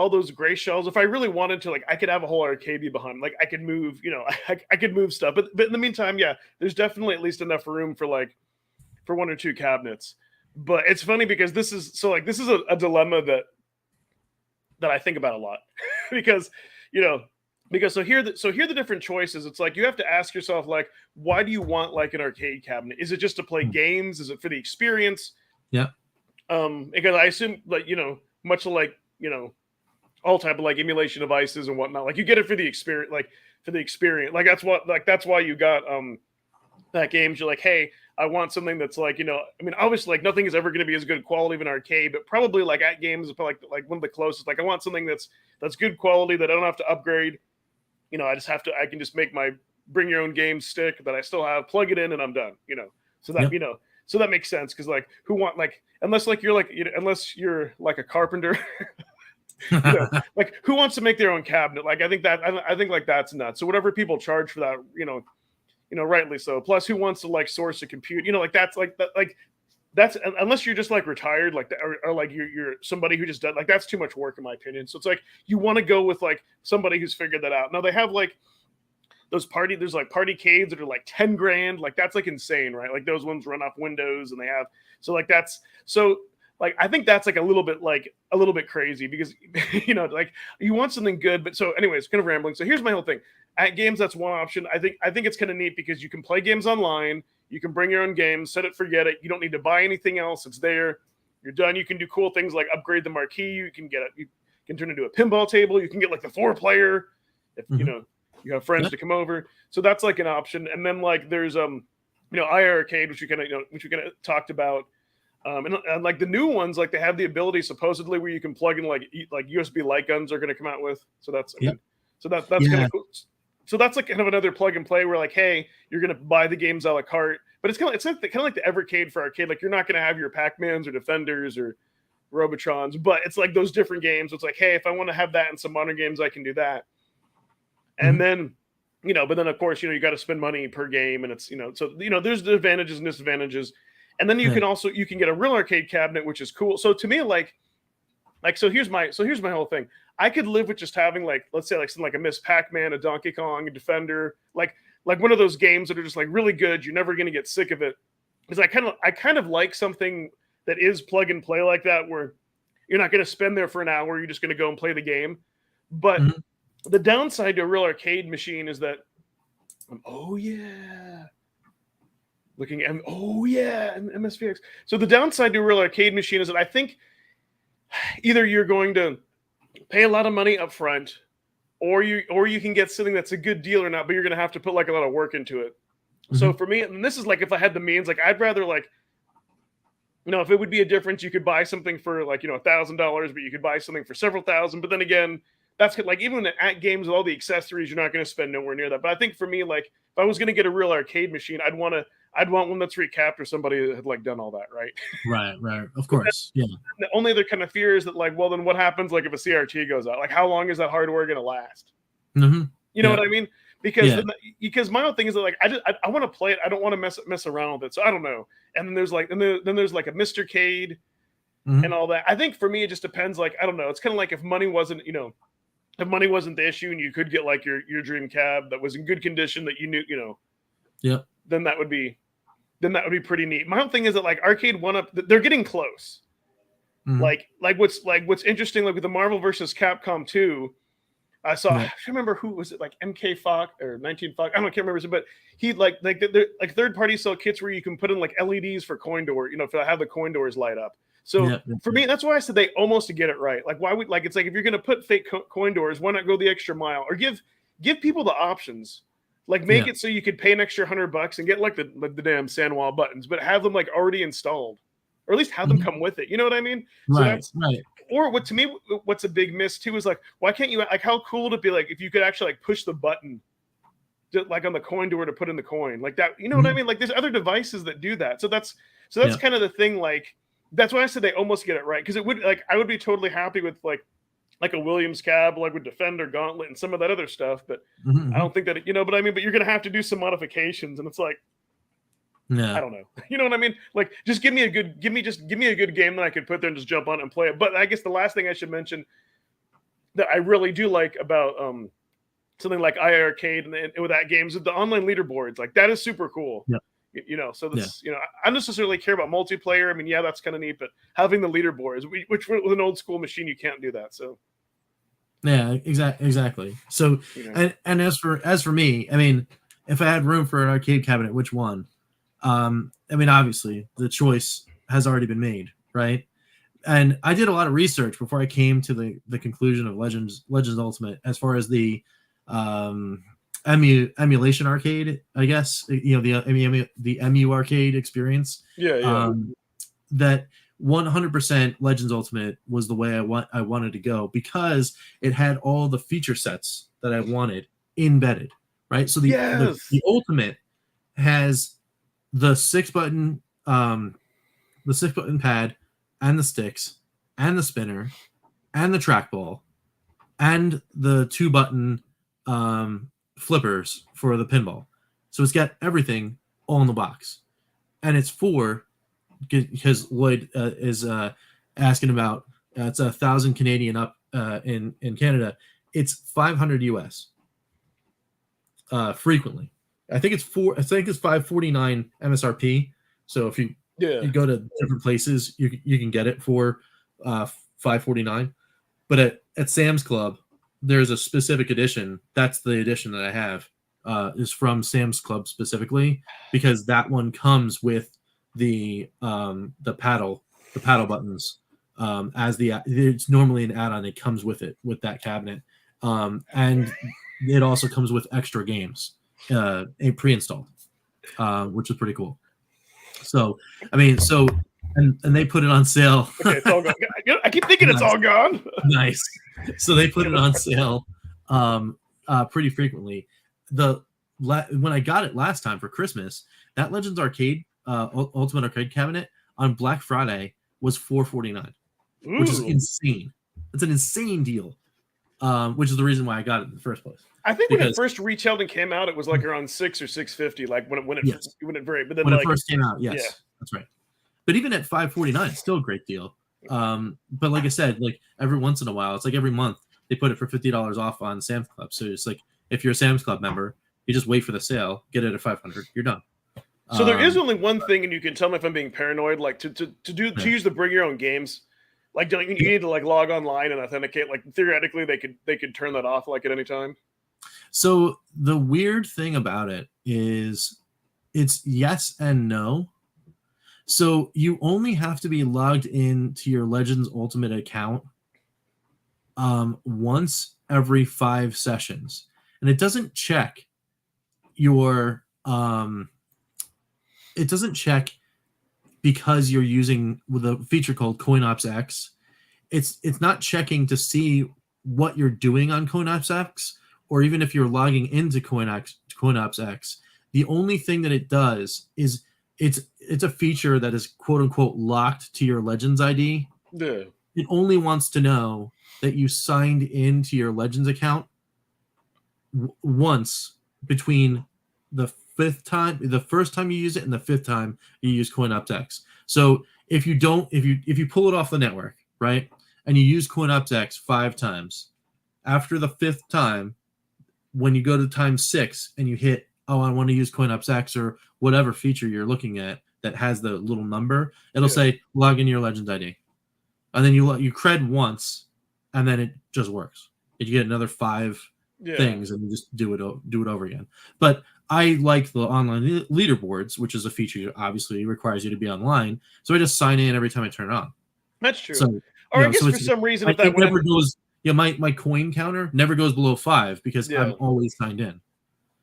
B: those gray shells. If I really wanted to, like, I could have a whole arcade be behind. Like, I could move, you know, I could move stuff. But in the meantime, yeah, there's definitely at least enough room for one or two cabinets. But it's funny because this is a dilemma that I think about a lot because, you know, here are the different choices. It's like you have to ask yourself, like, why do you want like an arcade cabinet? Is it just to play games? Is it for the experience?
D: Yeah.
B: Because I assume, like, you know, much like, you know, all type of like emulation devices and whatnot, like you get it for the experience, like that's why you got that games. You're like, hey, I want something that's like, you know, I mean, obviously, like nothing is ever going to be as good quality of an arcade, but probably like at games is like one of the closest. Like, I want something that's good quality that I don't have to upgrade. You know, I can just make my bring your own game stick that I still have, plug it in, and I'm done. You know, so that, you know, so that makes sense. Because like, unless you're like a carpenter, you know, like who wants to make their own cabinet? Like, I think like that's nuts. So whatever people charge for that, you know, rightly so. Plus, who wants to like source a compute? You know, like that's like that, like that's unless you're just like retired, like or like you're somebody who just does, like, that's too much work in my opinion. So it's like you want to go with like somebody who's figured that out. Now they have like there's like partycades that are like 10 grand, like that's like insane, right? Like those ones run off Windows, and they have like I think that's like a little bit crazy because you know, like you want something good, but so anyways, kind of rambling. So here's my whole thing. At games, that's one option. I think it's kind of neat because you can play games online. You can bring your own games, set it, forget it. You don't need to buy anything else. It's there. You're done. You can do cool things like upgrade the marquee. You can turn it into a pinball table. You can get like the 4-player if you know you have friends to come over. So that's like an option. And then like there's you know, iArcade, which we kind of talked about. And like the new ones, like they have the ability supposedly where you can plug in like USB light guns are going to come out with. So that's that's kind of cool. So that's like kind of another plug and play where like, hey, you're going to buy the games a la carte, but it's kind of like the Evercade for arcade. Like you're not going to have your Pac-Mans or Defenders or Robotrons, but it's like those different games. It's like, hey, if I want to have that in some modern games, I can do that. And then, you know, but then of course, you know, you got to spend money per game, and it's, you know, so, you know, there's the advantages and disadvantages. And then you can get a real arcade cabinet, which is cool. So to me, so here's my whole thing. I could live with just having like, let's say like something like a Miss Pac-Man, a Donkey Kong, a Defender, like one of those games that are just like really good. You're never going to get sick of it. Because I kind of like something that is plug and play like that, where you're not going to spend there for an hour. You're just going to go and play the game. But the downside to a real arcade machine is that, MSVX. So the downside to a real arcade machine is that I think either you're going to pay a lot of money up front, or you can get something that's a good deal or not, but you're going to have to put like a lot of work into it. So for me, and this is like if I had the means, like I'd rather like, you know, if it would be a difference, you could buy something for like, you know, $1,000, but you could buy something for several thousand. But then again, that's like even at games with all the accessories, you're not going to spend nowhere near that. But I think for me, like if I was going to get a real arcade machine, I'd want one that's recapped or somebody that had like done all that, right?
D: Right. Of course. Yeah.
B: The only other kind of fear is that like, well, then what happens like if a CRT goes out? Like, how long is that hardware going to last? You know what I mean? Because my own thing is that like I want to play it. I don't want to mess around with it. So I don't know. And then there's like there's like a Mr. Cade and all that. I think for me it just depends. Like I don't know. It's kind of like if money wasn't, you know, if money wasn't the issue and you could get like your dream cab that was in good condition that you knew,
D: Yep.
B: then that would be pretty neat. My whole thing is that like Arcade 1-Up, they're getting close.
D: Mhm.
B: Like what's interesting, like with the Marvel versus Capcom 2, I saw, I can't remember who was it, like MK Fox or 19 Fox, I can't remember, but he like third party sell kits where you can put in like LEDs for coin door, to have the coin doors light up. So for me, that's why I said they almost get it right. Like why would, like, it's like if you're gonna put fake coin doors, why not go the extra mile or give people the options. Like make it so you could pay an extra $100 and get like the damn Sanwa buttons, but have them like already installed, or at least have them come with it. You know what I mean?
D: Right.
B: So or what to me, what's a big miss too is like, why can't you, like, how cool would it be like if you could actually like push the button, just like on the coin door to put in the coin like that? You know what I mean? Like there's other devices that do that. So that's kind of the thing. Like that's why I said they almost get it right, because it would, like, I would be totally happy with like a Williams cab, like with Defender, Gauntlet, and some of that other stuff. But I don't think that but I mean, but you're gonna have to do some modifications, and it's like, I don't know. You know what I mean? Like, just give me a good game that I could put there and just jump on and play it. But I guess the last thing I should mention that I really do like about something like iArcade and with that game is the online leaderboards. Like that is super cool. Yeah. So this, I don't necessarily care about multiplayer. I mean, yeah, that's kind of neat, but having the leaderboards, which with an old school machine, you can't do that. So.
D: Yeah, exactly. So, and as for me, I mean, if I had room for an arcade cabinet, which one? I mean, obviously, the choice has already been made, right? And I did a lot of research before I came to the conclusion of Legends Ultimate as far as the emulation arcade, I guess, the EMU arcade experience. That 100% Legends Ultimate was the way I wanted to go, because it had all the feature sets that I wanted embedded, right? So the Ultimate has the 6-button pad and the sticks and the spinner and the trackball and the 2-button flippers for the pinball. So it's got everything all in the box, and it's because Lloyd is asking about it's 1,000 Canadian up in Canada. It's 500 US frequently. I think it's 549 MSRP. So if you go to different places, you can get it for 549. But at Sam's Club, there's a specific edition. That's the edition that I have. Is from Sam's Club specifically, because that one comes with the paddle buttons it's normally an add-on. It comes with it, with that cabinet, and it also comes with extra games pre-installed, which is pretty cool. So I mean, and they put it on sale.
B: Okay, it's all gone. I keep thinking it's all gone.
D: Nice. So they put it on sale pretty frequently. When I got it last time for Christmas, that Legends Arcade Ultimate Arcade cabinet on Black Friday was $449, which is insane. It's an insane deal, which is the reason why I got it in the first place.
B: I think when it first retailed and came out, it was like around $600 or $650, like when it varied. But then
D: when it first came out, that's right. But even at $549, it's still a great deal. But like I said, like every once in a while, it's like every month they put it for $50 off on Sam's Club. So it's like if you're a Sam's Club member, you just wait for the sale, get it at $500, you're done.
B: So there is only one thing, and you can tell me if I'm being paranoid. Like to use the bring your own games, like don't you need to like log online and authenticate? Like theoretically, they could turn that off like at any time.
D: So the weird thing about it is, it's yes and no. So you only have to be logged into your Legends Ultimate account once every 5 sessions, and it doesn't check your it doesn't check because you're using with a feature called CoinOps X. It's not checking to see what you're doing on CoinOps X, or even if you're logging into CoinOps X. The only thing that it does is it's a feature that is quote unquote locked to your Legends ID.
B: Yeah.
D: It only wants to know that you signed into your Legends account once between the first time you use it and the 5th time you use CoinOps X. So if you pull it off the network, right, and you use CoinOps X 5 times, after the 5th time, when you go to time 6 and you hit, oh, I want to use CoinOps X or whatever feature you're looking at that has the little number, it'll say log in your Legends ID, and then you cred once, and then it just works. You get another 5 things, and you just do it over again. But I like the online leaderboards, which is a feature that obviously requires you to be online. So I just sign in every time I turn it on.
B: That's true.
D: So,
B: or I guess for some reason, if that
D: never goes, my coin counter never goes below 5 because I'm always signed in.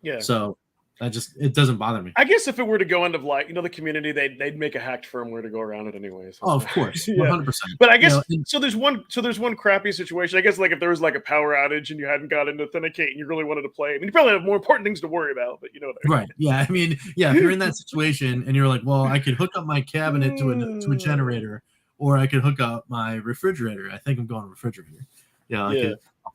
D: Yeah. So it doesn't bother me.
B: I guess if it were to go into the community, they'd make a hacked firmware to go around it anyways.
D: Oh, of course, 100%.
B: But I guess so. There's one crappy situation. I guess like if there was like a power outage and you hadn't got into Authenticate and you really wanted to play. I mean, you probably have more important things to worry about. But you know what I mean.
D: Right? Yeah. I mean, yeah. If you're in that situation and you're like, well, I could hook up my cabinet to a generator, or I could hook up my refrigerator. I think I'm going refrigerator. I'll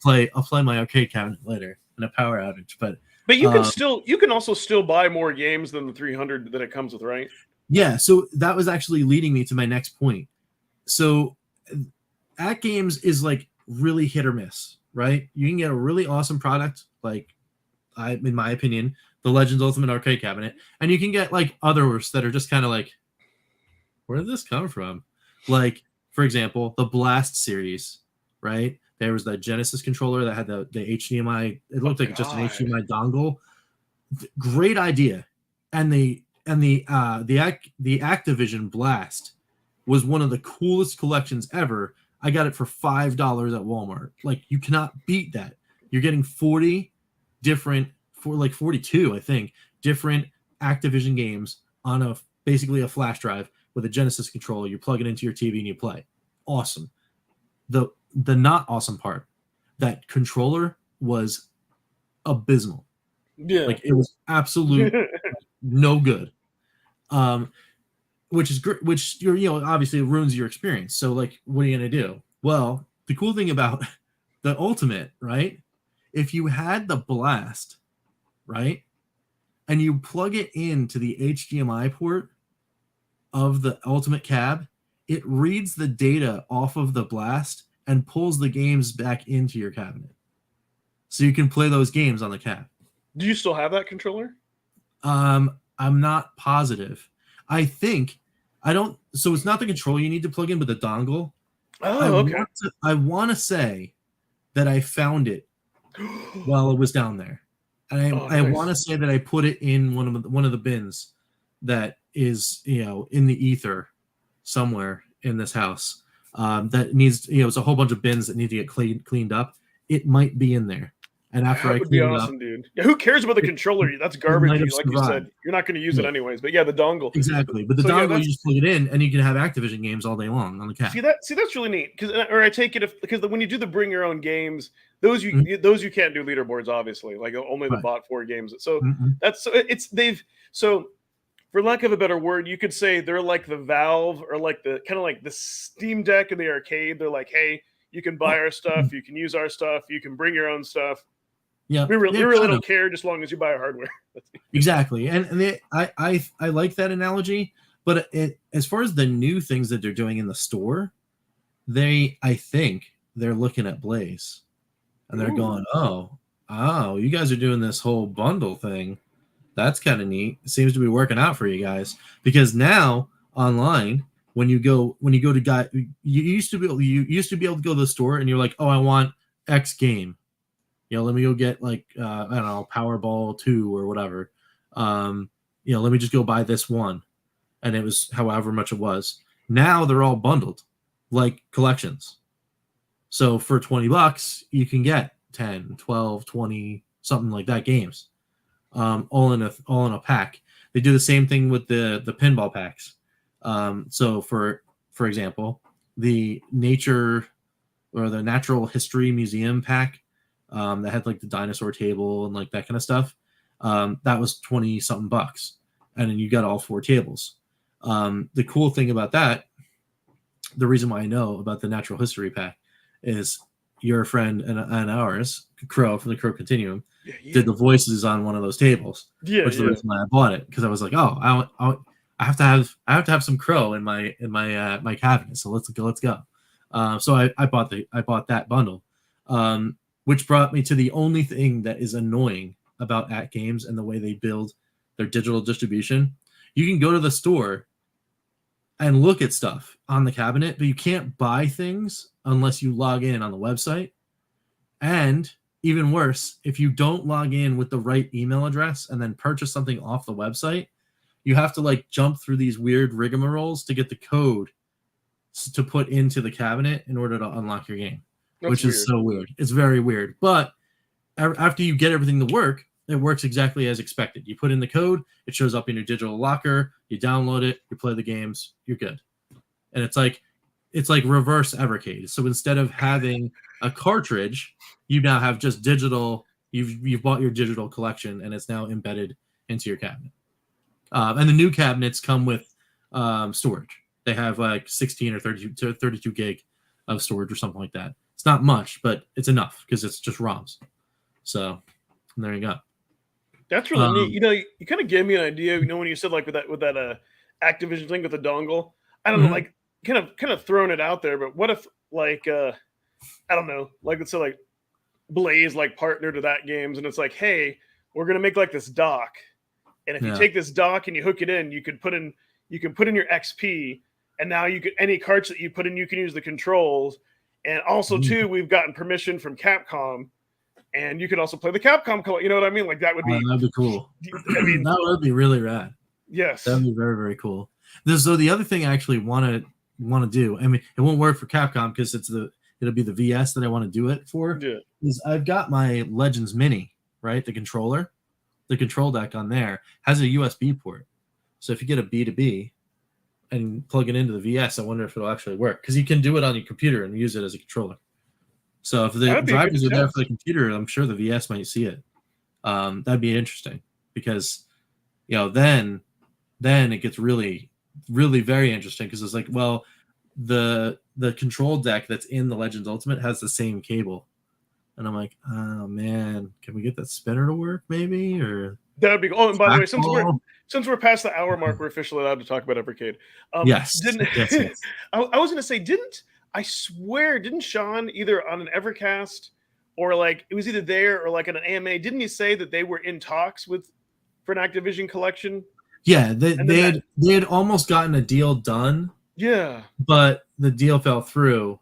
D: play my arcade cabinet later in a power outage, but
B: you can also still buy more games than the 300 that it comes with, right?
D: Yeah, so that was actually leading me to my next point. So at games is like really hit or miss, right? You can get a really awesome product, like in my opinion, the Legends Ultimate Arcade Cabinet, and you can get like others that are just kind of like, where did this come from? Like, for example, the Blast series, right? There was the Genesis controller that had the HDMI. It looked like just an HDMI dongle. Great idea, and the Activision Blast was one of the coolest collections ever. I got it for $5 at Walmart. Like, you cannot beat that. You're getting 42, I think, different Activision games on basically a flash drive with a Genesis controller. You plug it into your TV and you play. Awesome. The not awesome part, that controller was abysmal. Yeah, like it was absolute no good. Which is great. Which obviously ruins your experience. So like, what are you gonna do? Well, the cool thing about the Ultimate, right? If you had the Blast, right, and you plug it into the HDMI port of the Ultimate Cab, it reads the data off of the Blast and pulls the games back into your cabinet. So you can play those games on the cab.
B: Do you still have that controller?
D: I'm not positive. I think I don't. So it's not the controller you need to plug in, but the dongle.
B: Oh, okay.
D: I want to say that I found it while it was down there, and I want to say that I put it in one of the bins that is in the ether somewhere in this house. That needs, it's a whole bunch of bins that need to get cleaned up. It might be in there. And after
B: that would be awesome, dude. Yeah, who cares about the controller? That's garbage. Like you said, you're not going to use it anyways. But yeah, the dongle.
D: Exactly. But the dongle, you just plug it in, and you can have Activision games all day long on the cab.
B: See, that's really neat. I take it because when you do the bring your own games, those you can't do leaderboards, obviously. Like only the bot 4 games. So so for lack of a better word, you could say they're like the Valve or like the kind of like the Steam Deck in the arcade. They're like, hey, you can buy our stuff, you can use our stuff, you can bring your own stuff.
D: Yeah,
B: we really don't care as long as you buy our hardware.
D: Exactly, and I like that analogy. But as far as the new things that they're doing in the store, I think they're looking at Blaze, and they're going, oh, you guys are doing this whole bundle thing. That's kind of neat. It seems to be working out for you guys, because now online, when you go to you used to be able to go to the store and you're like, oh, I want X game. Let me go get like I don't know, Powerball 2 or whatever. Let me just go buy this one, and it was however much it was. Now they're all bundled, like collections. So for $20, you can get 10, 12, 20, something like that games, all in a pack. They do the same thing with the pinball packs. So for example, the nature or the natural history museum pack. That had like the dinosaur table and like that kind of stuff. That was 20 something bucks. And then you got all 4 tables. The cool thing about that, the reason why I know about the natural history pack is your friend and ours, Crow from the Crow Continuum, did the voices on one of those tables. Which is the reason why I bought it. Because I was like, oh, I have to have some Crow in my my cabinet. So let's go. So I bought that bundle. which brought me to the only thing that is annoying about At Games and the way they build their digital distribution. You can go to the store and look at stuff on the cabinet, but you can't buy things unless you log in on the website. And even worse, if you don't log in with the right email address and then purchase something off the website, you have to like jump through these weird rigmaroles to get the code to put into the cabinet in order to unlock your game. Which is so weird. It's very weird. But after you get everything to work, it works exactly as expected. You put in the code, it shows up in your digital locker, you download it, you play the games, you're good. And it's like reverse Evercade. So instead of having a cartridge, you now have just digital. You've bought your digital collection, and it's now embedded into your cabinet. And the new cabinets come with storage. They have like 16 or 32 gig of storage or something like that. It's not much, but it's enough because it's just ROMs. So there you go.
B: That's really neat. You know, you kind of gave me an idea. You know, when you said like with that Activision thing with the dongle, I don't know, like kind of throwing it out there. But what if like I don't know, like let's say like Blaze like partner to that games, and it's like, hey, we're gonna make like this dock, and if you take this dock and you hook it in, you can put in your XP, and now you could any carts that you put in, you can use the controls. And also, too, we've gotten permission from Capcom, and you can also play the Capcom. You know what I mean? Like that would be
D: that'd be cool.
B: I mean,
D: that would be really rad.
B: Yes,
D: that'd be very, very cool. So the other thing I actually want to do. I mean, it won't work for Capcom because it'll be the VS that I want to do it for. Yeah. Is I've got my Legends Mini, right? The controller, the control deck on there has a USB port. So if you get a B2B and plug it into the VS, I wonder if it'll actually work because you can do it on your computer and use it as a controller. So if the drivers are there for the computer, I'm sure the VS might see it. That'd be interesting because, you know, then it gets really, really very interesting because it's like, well, the control deck that's in the Legends Ultimate has the same cable, and I'm like, oh man, can we get that spinner to work maybe? Or
B: that'd be. Oh, and by the way, since we're past the hour mark, we're officially allowed to talk about Evercade.
D: Yes. Yes.
B: I was going to say, didn't Sean either on an Evercast or like it was either there or like an AMA? Didn't he say that they were in talks for an Activision collection?
D: Yeah, they had almost gotten a deal done.
B: Yeah,
D: but the deal fell through.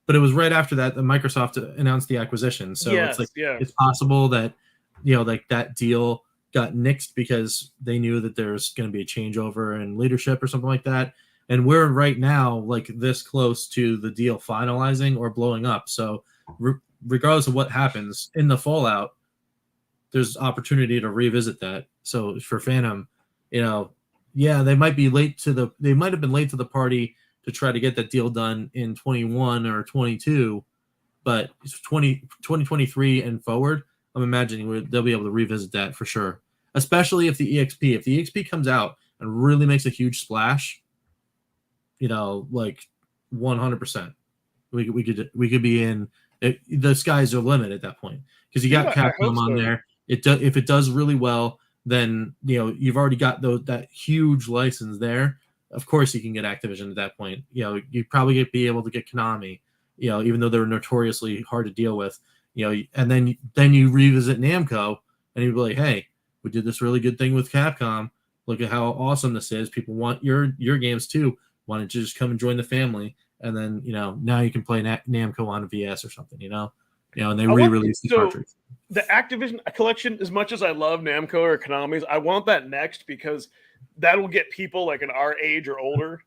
D: But it was right after that Microsoft announced the acquisition. So it's possible that, you know, like that deal got nixed because they knew that there's going to be a changeover in leadership or something like that. And we're right now like this close to the deal finalizing or blowing up. So regardless of what happens in the fallout, there's opportunity to revisit that. So for Phantom, you know, yeah, they might have been late to the party to try to get that deal done in 21 or 22, but 2023 and forward, I'm imagining they'll be able to revisit that for sure. Especially if the EXP comes out and really makes a huge splash, you know, like 100%, we could be in it. The skies are the limit at that point because you got Capcom on there. If it does really well, then you know you've already got that huge license there. Of course, you can get Activision at that point. You know, you'd probably be able to get Konami. You know, even though they're notoriously hard to deal with. You know, and then you revisit Namco, and you'd be like, hey, we did this really good thing with Capcom. Look at how awesome this is. People want your games too. Why don't you just come and join the family? And then, you know, now you can play Namco on a VS or something, you know, and they re-release the cartridge.
B: The Activision collection, as much as I love Namco or Konami's, I want that next because that'll get people like in our age or older,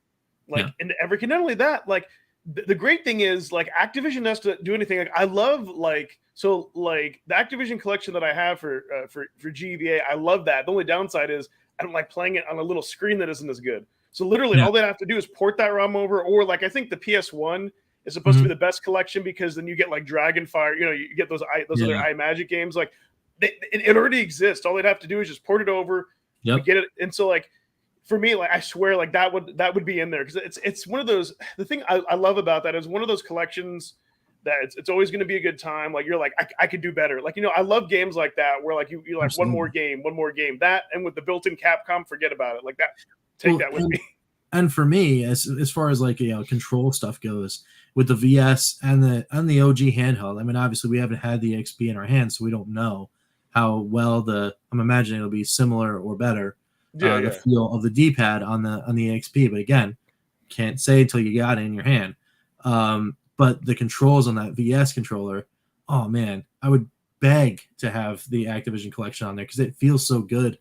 B: like into Evercade. Not only that, like the great thing is like Activision has to do anything. Like I love the Activision collection that I have for GVA. I love that. The only downside is I don't like playing it on a little screen that isn't as good. So literally all they have to do is port that ROM over, or like I think the PS1 is supposed to be the best collection because then you get like Dragonfire, you know, you get those other iMagic games. Like it already exists. All they'd have to do is just port it over, get it. And so like for me, like I swear, like that would be in there because it's one of those. The thing I love about that is one of those collections that it's always going to be a good time. Like you're like I could do better. Like, you know, I love games like that where like you like
D: Absolutely.
B: one more game. That and with the built-in Capcom, forget about it. Like that. Take that with me.
D: And for me, as far as like control stuff goes, with the VS and the OG handheld, I mean, obviously we haven't had the XP in our hands, so we don't know how well I'm imagining it'll be similar or better. The feel of the D-pad on the XP, but again, can't say until you got it in your hand. But the controls on that VS controller, oh man, I would beg to have the Activision collection on there because it feels so good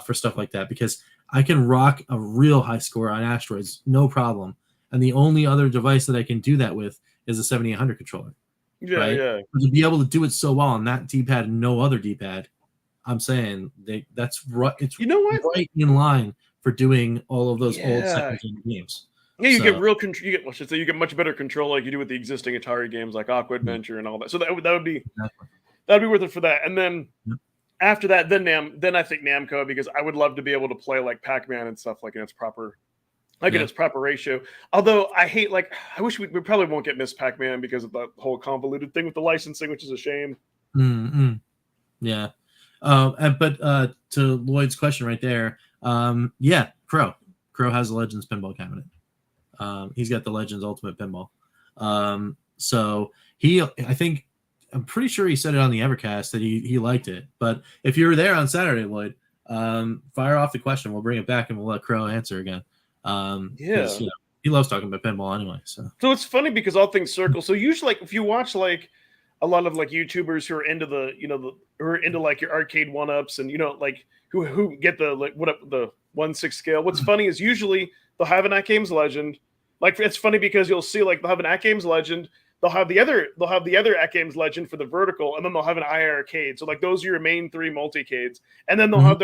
D: for stuff like that. Because I can rock a real high score on Asteroids, no problem. And the only other device that I can do that with is a 7800 controller.
B: Yeah,
D: right?
B: yeah.
D: But to be able to do it so well on that D-pad and no other D-pad, I'm saying that's right. It's right in line for doing all of those old second-gen games.
B: Yeah, you get real control. You get much better control, like you do with the existing Atari games, like Aqua Adventure and all that. So that would be worth it for that. And then after that, then I think Namco, because I would love to be able to play like Pac-Man and stuff like in its proper, in its proper ratio. Although I hate I wish we probably won't get Miss Pac-Man because of the whole convoluted thing with the licensing, which is a shame.
D: Mm-hmm. Yeah. But to Lloyd's question right there, Crow has a Legends pinball cabinet. He's got the Legends Ultimate Pinball. So I'm pretty sure he said it on the Evercast that he liked it. But if you were there on Saturday, Lloyd, fire off the question. We'll bring it back and we'll let Crow answer again. He loves talking about pinball anyway. So
B: it's funny because all things circle. So usually, if you watch a lot of YouTubers who are into who are into your arcade 1-ups and who get the 1/6 scale. What's funny is usually they'll have an At Games Legend. It's funny because you'll see they'll have an At Games Legend. They'll have the other At Games Legend for the vertical, and then they'll have an IA Arcade. So those are your main three multicades, and then they'll have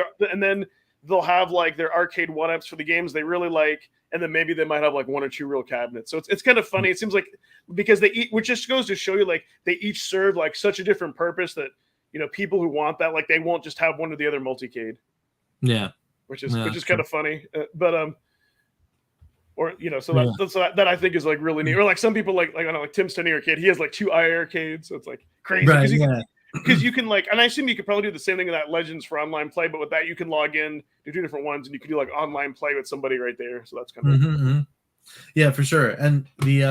B: they'll have their arcade 1-ups for the games they really like, and then maybe they might have 1 or 2 real cabinets. So it's kind of funny. It seems because which just goes to show you they each serve such a different purpose that people who want that they won't just have one or the other multicade.
D: Yeah,
B: which is kind of funny, that I think is really neat. Or some people I don't know, Tim Stoney Arcade, he has 2 IA arcades, so it's crazy.
D: Right,
B: because you can and I assume you could probably do the same thing in that Legends for online play, but with that you can log in to 2 different ones and you can do online play with somebody right there. So that's kind of
D: yeah, for sure. And the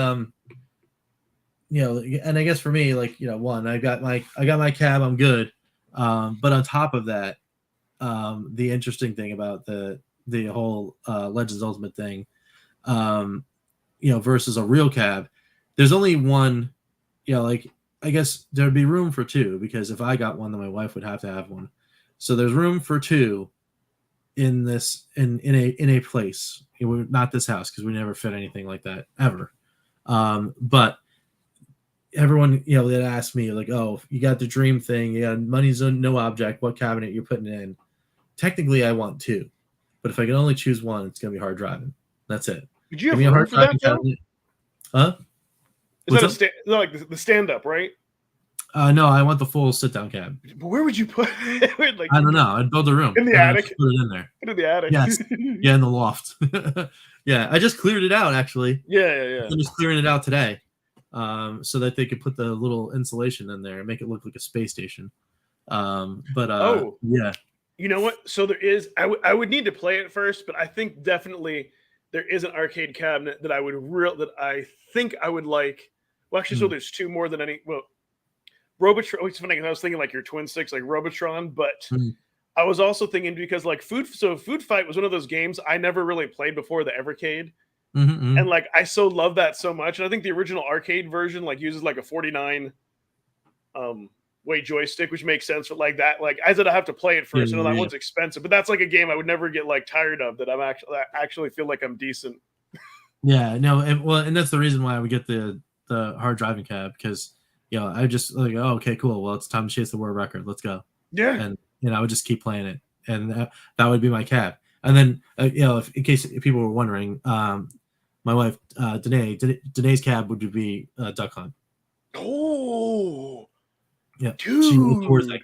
D: and I guess for me, one, I got my cab, I'm good. But on top of that, the interesting thing about the whole Legends Ultimate thing, versus a real cab, there's only one, I guess there'd be room for 2, because if I got one, then my wife would have to have one. So there's room for 2 in this in a place. Not this house, because we never fit anything like that ever. But everyone, that asked me oh, you got the dream thing, you got money's no object, what cabinet you're putting in? Technically, I want 2, but if I can only choose one, it's gonna be hard driving. That's it.
B: Did you have room for that, though?
D: Huh?
B: Is that the stand-up, right?
D: No, I want the full sit-down cab.
B: But where would you put it?
D: I don't know. I'd build a room.
B: In the attic?
D: Put it in there.
B: Put it in the attic.
D: Yes. Yeah, in the loft. Yeah, I just cleared it out, actually.
B: Yeah.
D: I'm just clearing it out today so that they could put the little insulation in there and make it look like a space station. Yeah.
B: You know what? So there is... I would need to play it first, but I think definitely... there is an arcade cabinet that I think I would like. Well, actually, so there's 2 more than any. Well, Robotron. It's funny because I was thinking your twin sticks, like Robotron, but I was also thinking because Food Fight was one of those games I never really played before the Evercade, and I so love that so much. And I think the original arcade version uses a 49 way joystick, which makes sense for that. I said I have to play it first. I know that one's expensive, but that's a game I would never get tired of. That I actually feel like I'm decent.
D: Yeah, no, and that's the reason why I would get the hard driving cab, because I just oh, okay, cool. Well, it's time to chase the world record. Let's go. Yeah, and I would just keep playing it, and that would be my cab. And then in case people were wondering, my wife Danae's cab would be Duck Hunt.
B: Oh.
D: Yeah,
B: dude.
D: She adores that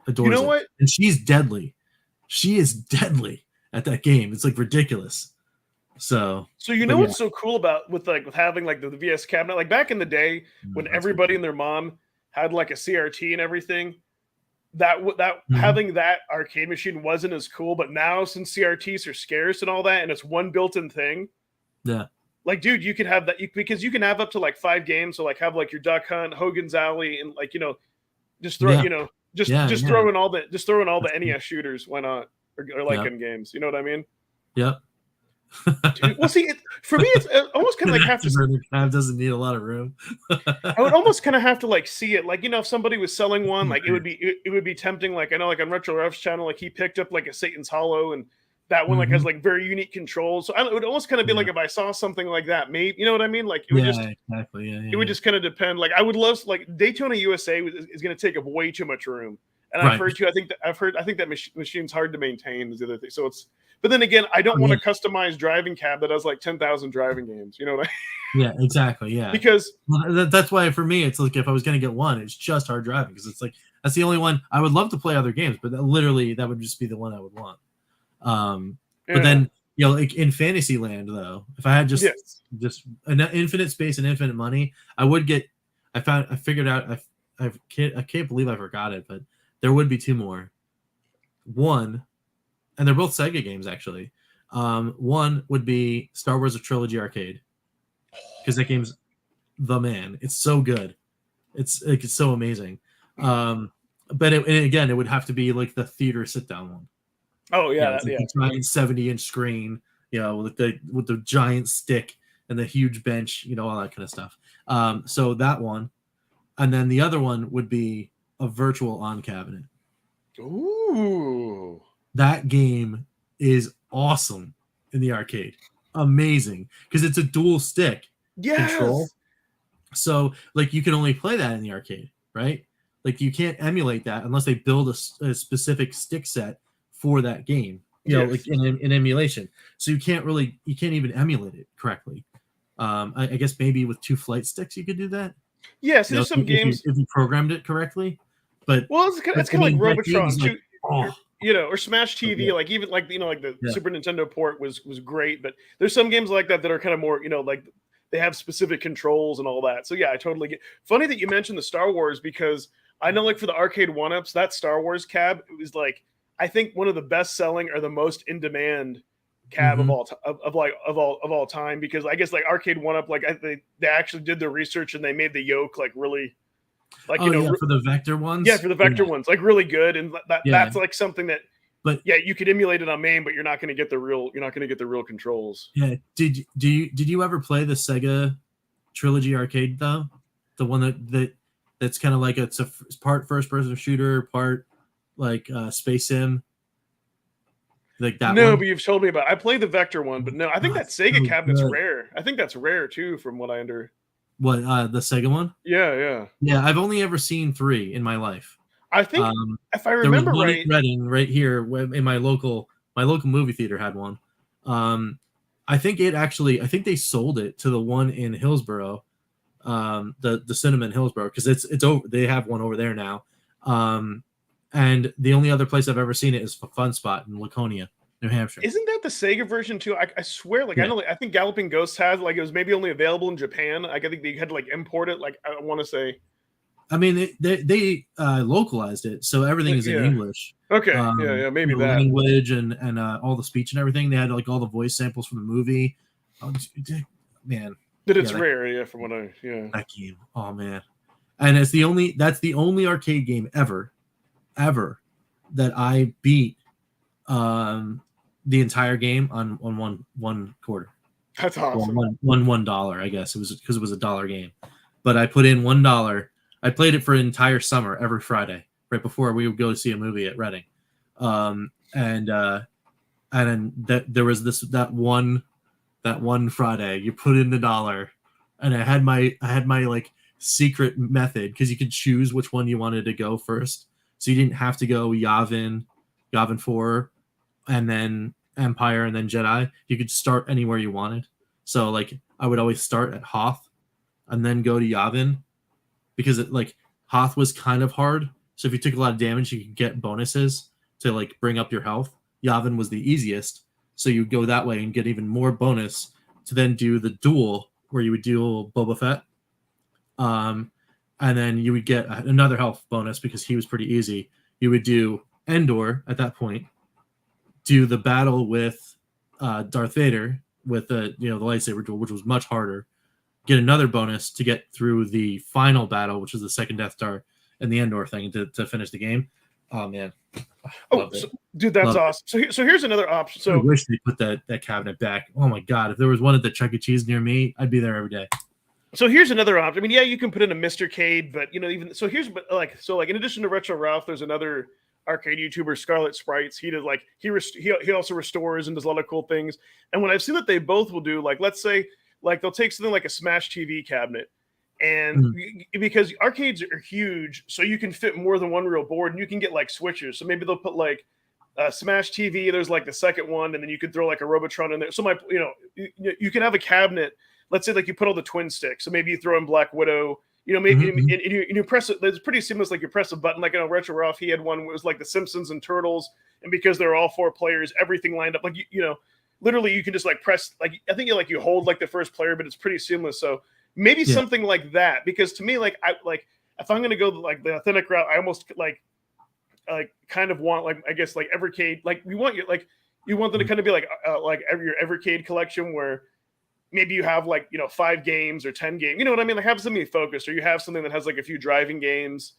D: game.
B: You know what?
D: And she's deadly. She is deadly at that game. It's ridiculous. So
B: what's so cool about with having the VS cabinet? Back in the day when everybody and their mom had a CRT and everything, that having that arcade machine wasn't as cool. But now, since CRTs are scarce and all that, and it's one built-in thing,
D: Yeah.
B: Like, dude, you could have that because you can have up to like 5 games. So like have like your Duck Hunt, Hogan's Alley, and like just throw just throw in all the NES shooters. Why not? Or like gun games. You know what I mean?
D: Yep.
B: Dude, well, see, for me, it's almost kind of like have to.
D: Cab doesn't need a lot of room.
B: I would almost kind of have to like see it, like if somebody was selling one, like it would be tempting. Like I know, like on Retro Ref's channel, like he picked up like a Satan's Hollow, and that one like has like very unique controls. So it would almost kind of be like if I saw something like that, maybe you know what I mean? Like it would
D: exactly.
B: It would just kind of depend. Like I would love like Daytona USA is going to take up way too much room, and I've heard too. I think that machine's hard to maintain. Is the other thing. So it's. But then again, I don't want a customized driving cab that has like 10,000 driving games. You know what I mean?
D: Yeah, exactly. Yeah.
B: Because
D: that's why for me, it's like if I was going to get one, it's just hard driving because it's like that's the only one. I would love to play other games, but that would just be the one I would want. But then like in Fantasyland though, if I had just an infinite space and infinite money, I would get. I figured out. I can't believe I forgot it, but there would be 2 more. One. And they're both Sega games, actually. One would be Star Wars: A Trilogy Arcade, because that game's the man. It's so good. It's so amazing. But it would have to be like the theater sit-down one.
B: Oh yeah,
D: like the giant 70-inch screen, with the giant stick and the huge bench, all that kind of stuff. So that one, and then the other one would be a virtual on cabinet.
B: Ooh.
D: That game is awesome in the arcade. Amazing. Because it's a dual stick control. So, like, you can only play that in the arcade, right? Like, you can't emulate that unless they build a specific stick set for that game, like in emulation. So you can't even emulate it correctly. I guess maybe with 2 flight sticks you could do that.
B: Yes, there's some games.
D: If you programmed it correctly. But
B: it's kind of like Robotron. Or Smash TV, like even like like the Super Nintendo port was great, but there's some games like that are kind of more like they have specific controls and all that. So yeah, I totally get. Funny that you mentioned the Star Wars because I know like for the arcade 1-ups, that Star Wars cab was like I think one of the best selling or the most in demand cab of all time because I guess like arcade 1-up like they actually did the research and they made the yoke like really. Like
D: for the vector ones.
B: Yeah, for the vector ones, like really good, and that's like something that. But you could emulate it on MAME, but you're not going to get the real controls.
D: Yeah. Did you ever play the Sega Trilogy Arcade though? The one that's kind of like it's part first person shooter, part like Space Sim. Like that.
B: No,
D: one?
B: but you've told me about. I played the vector one, but no, I think that Sega cabinet's rare. I think that's rare too, from what I under.
D: What the Sega one?
B: Yeah.
D: I've only ever seen 3 in my life.
B: I think if I remember
D: there was one
B: right,
D: in Reading, right here in my local movie theater had one. I think they sold it to the one in Hillsborough, the cinema in Hillsborough because it's over. They have one over there now. And the only other place I've ever seen it is Fun Spot in Laconia, New Hampshire.
B: Isn't that the Sega version too? I swear, like I know, I think Galloping Ghosts had like it was maybe only available in Japan. Like I think they had to like import it. Like I want to say.
D: I mean, they localized it, so everything is in English.
B: Okay, maybe that
D: language and all the speech and everything. They had like all the voice samples from the movie. Oh, man,
B: but it's rare, from what I
D: that game. Oh man, and that's the only arcade game ever that I beat. The entire game on one quarter.
B: That's awesome.
D: Well, $1, I guess it was because it was a $1 game, but I put in $1. I played it for an entire summer every Friday, right before we would go to see a movie at Reading, and then there was that one Friday you put in the $1, and I had my like secret method because you could choose which one you wanted to go first, so you didn't have to go Yavin 4. And then Empire, and then Jedi. You could start anywhere you wanted. So, like, I would always start at Hoth, and then go to Yavin, because Hoth was kind of hard. So if you took a lot of damage, you could get bonuses to like bring up your health. Yavin was the easiest, so you go that way and get even more bonus to then do the duel, where you would duel Boba Fett, and then you would get another health bonus because he was pretty easy. You would do Endor at that point. Do the battle with Darth Vader, with the the lightsaber duel, which was much harder. Get another bonus to get through the final battle, which is the second Death Star and the Endor thing to finish the game. Oh man,
B: dude, that's awesome. So here's another option. So
D: I wish they put that cabinet back. Oh my god, if there was one at the Chuck E. Cheese near me, I'd be there every day.
B: So here's another option. I mean, yeah, you can put in a Mr. Cade, but even so, in addition to Retro Ralph, there's another arcade YouTuber, Scarlet Sprites. He does he also restores and does a lot of cool things. And when I've seen that they both will do, let's say, they'll take something like a Smash TV cabinet, and because arcades are huge, so you can fit more than one real board, and you can get switchers. So maybe they'll put Smash TV. There's the second one, and then you could throw a Robotron in there. So you can have a cabinet. Let's say you put all the twin sticks. So maybe you throw in Black Widow. Maybe and you press it. It's pretty seamless. You press a button. Retro Ralph, he had one where it was the Simpsons and Turtles, and because they're all 4 players, everything lined up. Literally you can just press. I think you hold the first player, but it's pretty seamless. So maybe something like that. Because to me, if I'm gonna go the authentic route, I almost kind of want I guess Evercade. You want you want them to kind of be your Evercade collection where maybe you have 5 games or 10 games. You know what I mean? Have something focused, or you have something that has a few driving games.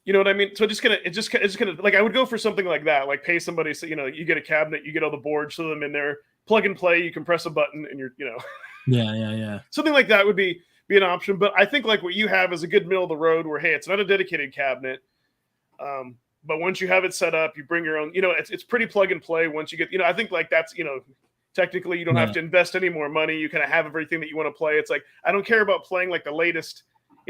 B: You know what I mean? So it's just gonna I would go for something like that. Pay somebody, so you get a cabinet, you get all the boards, throw them in there, plug and play. You can press a button, and you're
D: Yeah.
B: Something like that would be an option. But I think what you have is a good middle of the road where, hey, it's not a dedicated cabinet. But once you have it set up, you bring your own. It's pretty plug and play. Once you get, I think that's technically you don't have to invest any more money. You kind of have everything that you want to play. It's I don't care about playing the latest.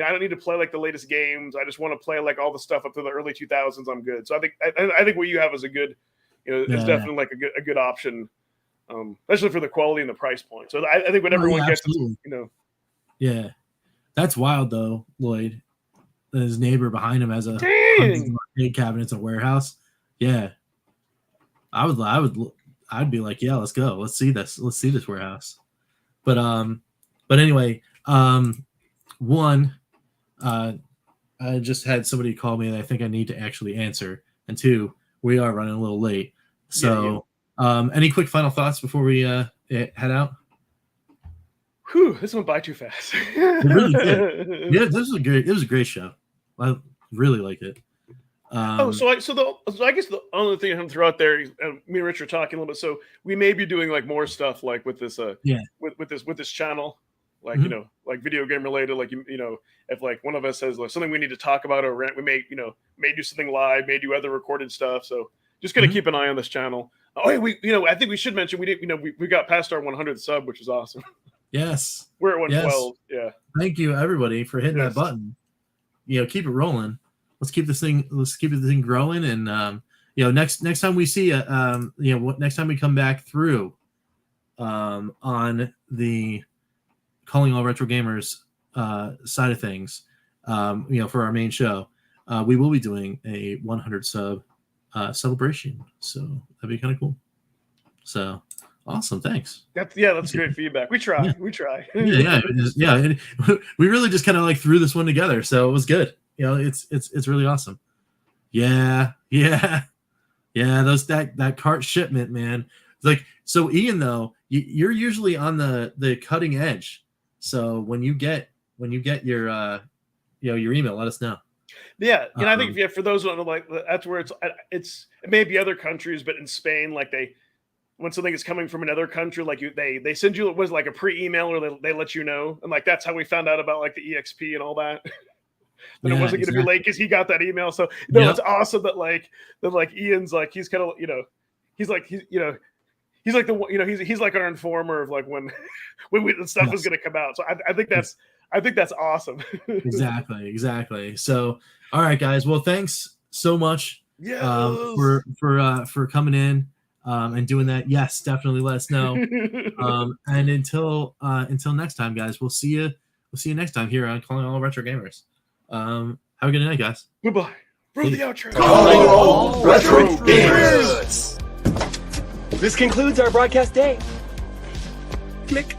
B: I don't need to play the latest games. I just want to play all the stuff up to the early 2000s. I'm good. So I think what you have is a good, it's definitely a good option, especially for the quality and the price point. So I think when everyone gets,
D: yeah, that's wild though, Lloyd. His neighbor behind him has a arcade cabinets in a warehouse. Yeah, I'd be like, yeah, let's go. Let's see this warehouse. But anyway, I just had somebody call me that I think I need to actually answer, and 2, we are running a little late. So, any quick final thoughts before we head out?
B: Whew, this went by too fast.
D: It really did. Yeah, it was a great show. I really liked it.
B: So I guess the only thing I'm going to throw out there, me and Rich are talking a little bit. So we may be doing more stuff with this, with this channel, video game related. If one of us has something we need to talk about or rant, we may do something live, may do other recorded stuff. So just gonna keep an eye on this channel. Oh, yeah, I think we should mention we got past our 100th sub, which is awesome.
D: Yes,
B: we're at 112. Yes. Yeah.
D: Thank you everybody for hitting that button. Keep it rolling. Let's keep this thing growing, and next time we see next time we come back through on the Calling All Retro Gamers side of things, for our main show, we will be doing a 100 sub celebration, so that'd be kind of cool. So awesome, thanks.
B: That's great feedback. We try.
D: Yeah. And we really just kind of threw this one together, so it was good. It's really awesome. Yeah. That cart shipment, man. So Ian, though, you're usually on the cutting edge. So when you get your your email, let us know.
B: Yeah, I think for those who don't know, that's where it may be other countries, but in Spain, when something is coming from another country, they send you a pre-email, or they let you know, and that's how we found out about the EXP and all that. But it wasn't going to be late because he got that email. So it's awesome that Ian's he's kind of he's our informer of when the stuff is going to come out. So I think that's awesome.
D: Exactly. So all right, guys. Well, thanks so much for coming in and doing that. Yes, definitely let us know. And until next time, guys, we'll see you next time here on Calling All Retro Gamers. Have a good night, guys.
B: Goodbye. Bro, the outro.
C: Calling all retro gamers.
E: This concludes our broadcast day. Click.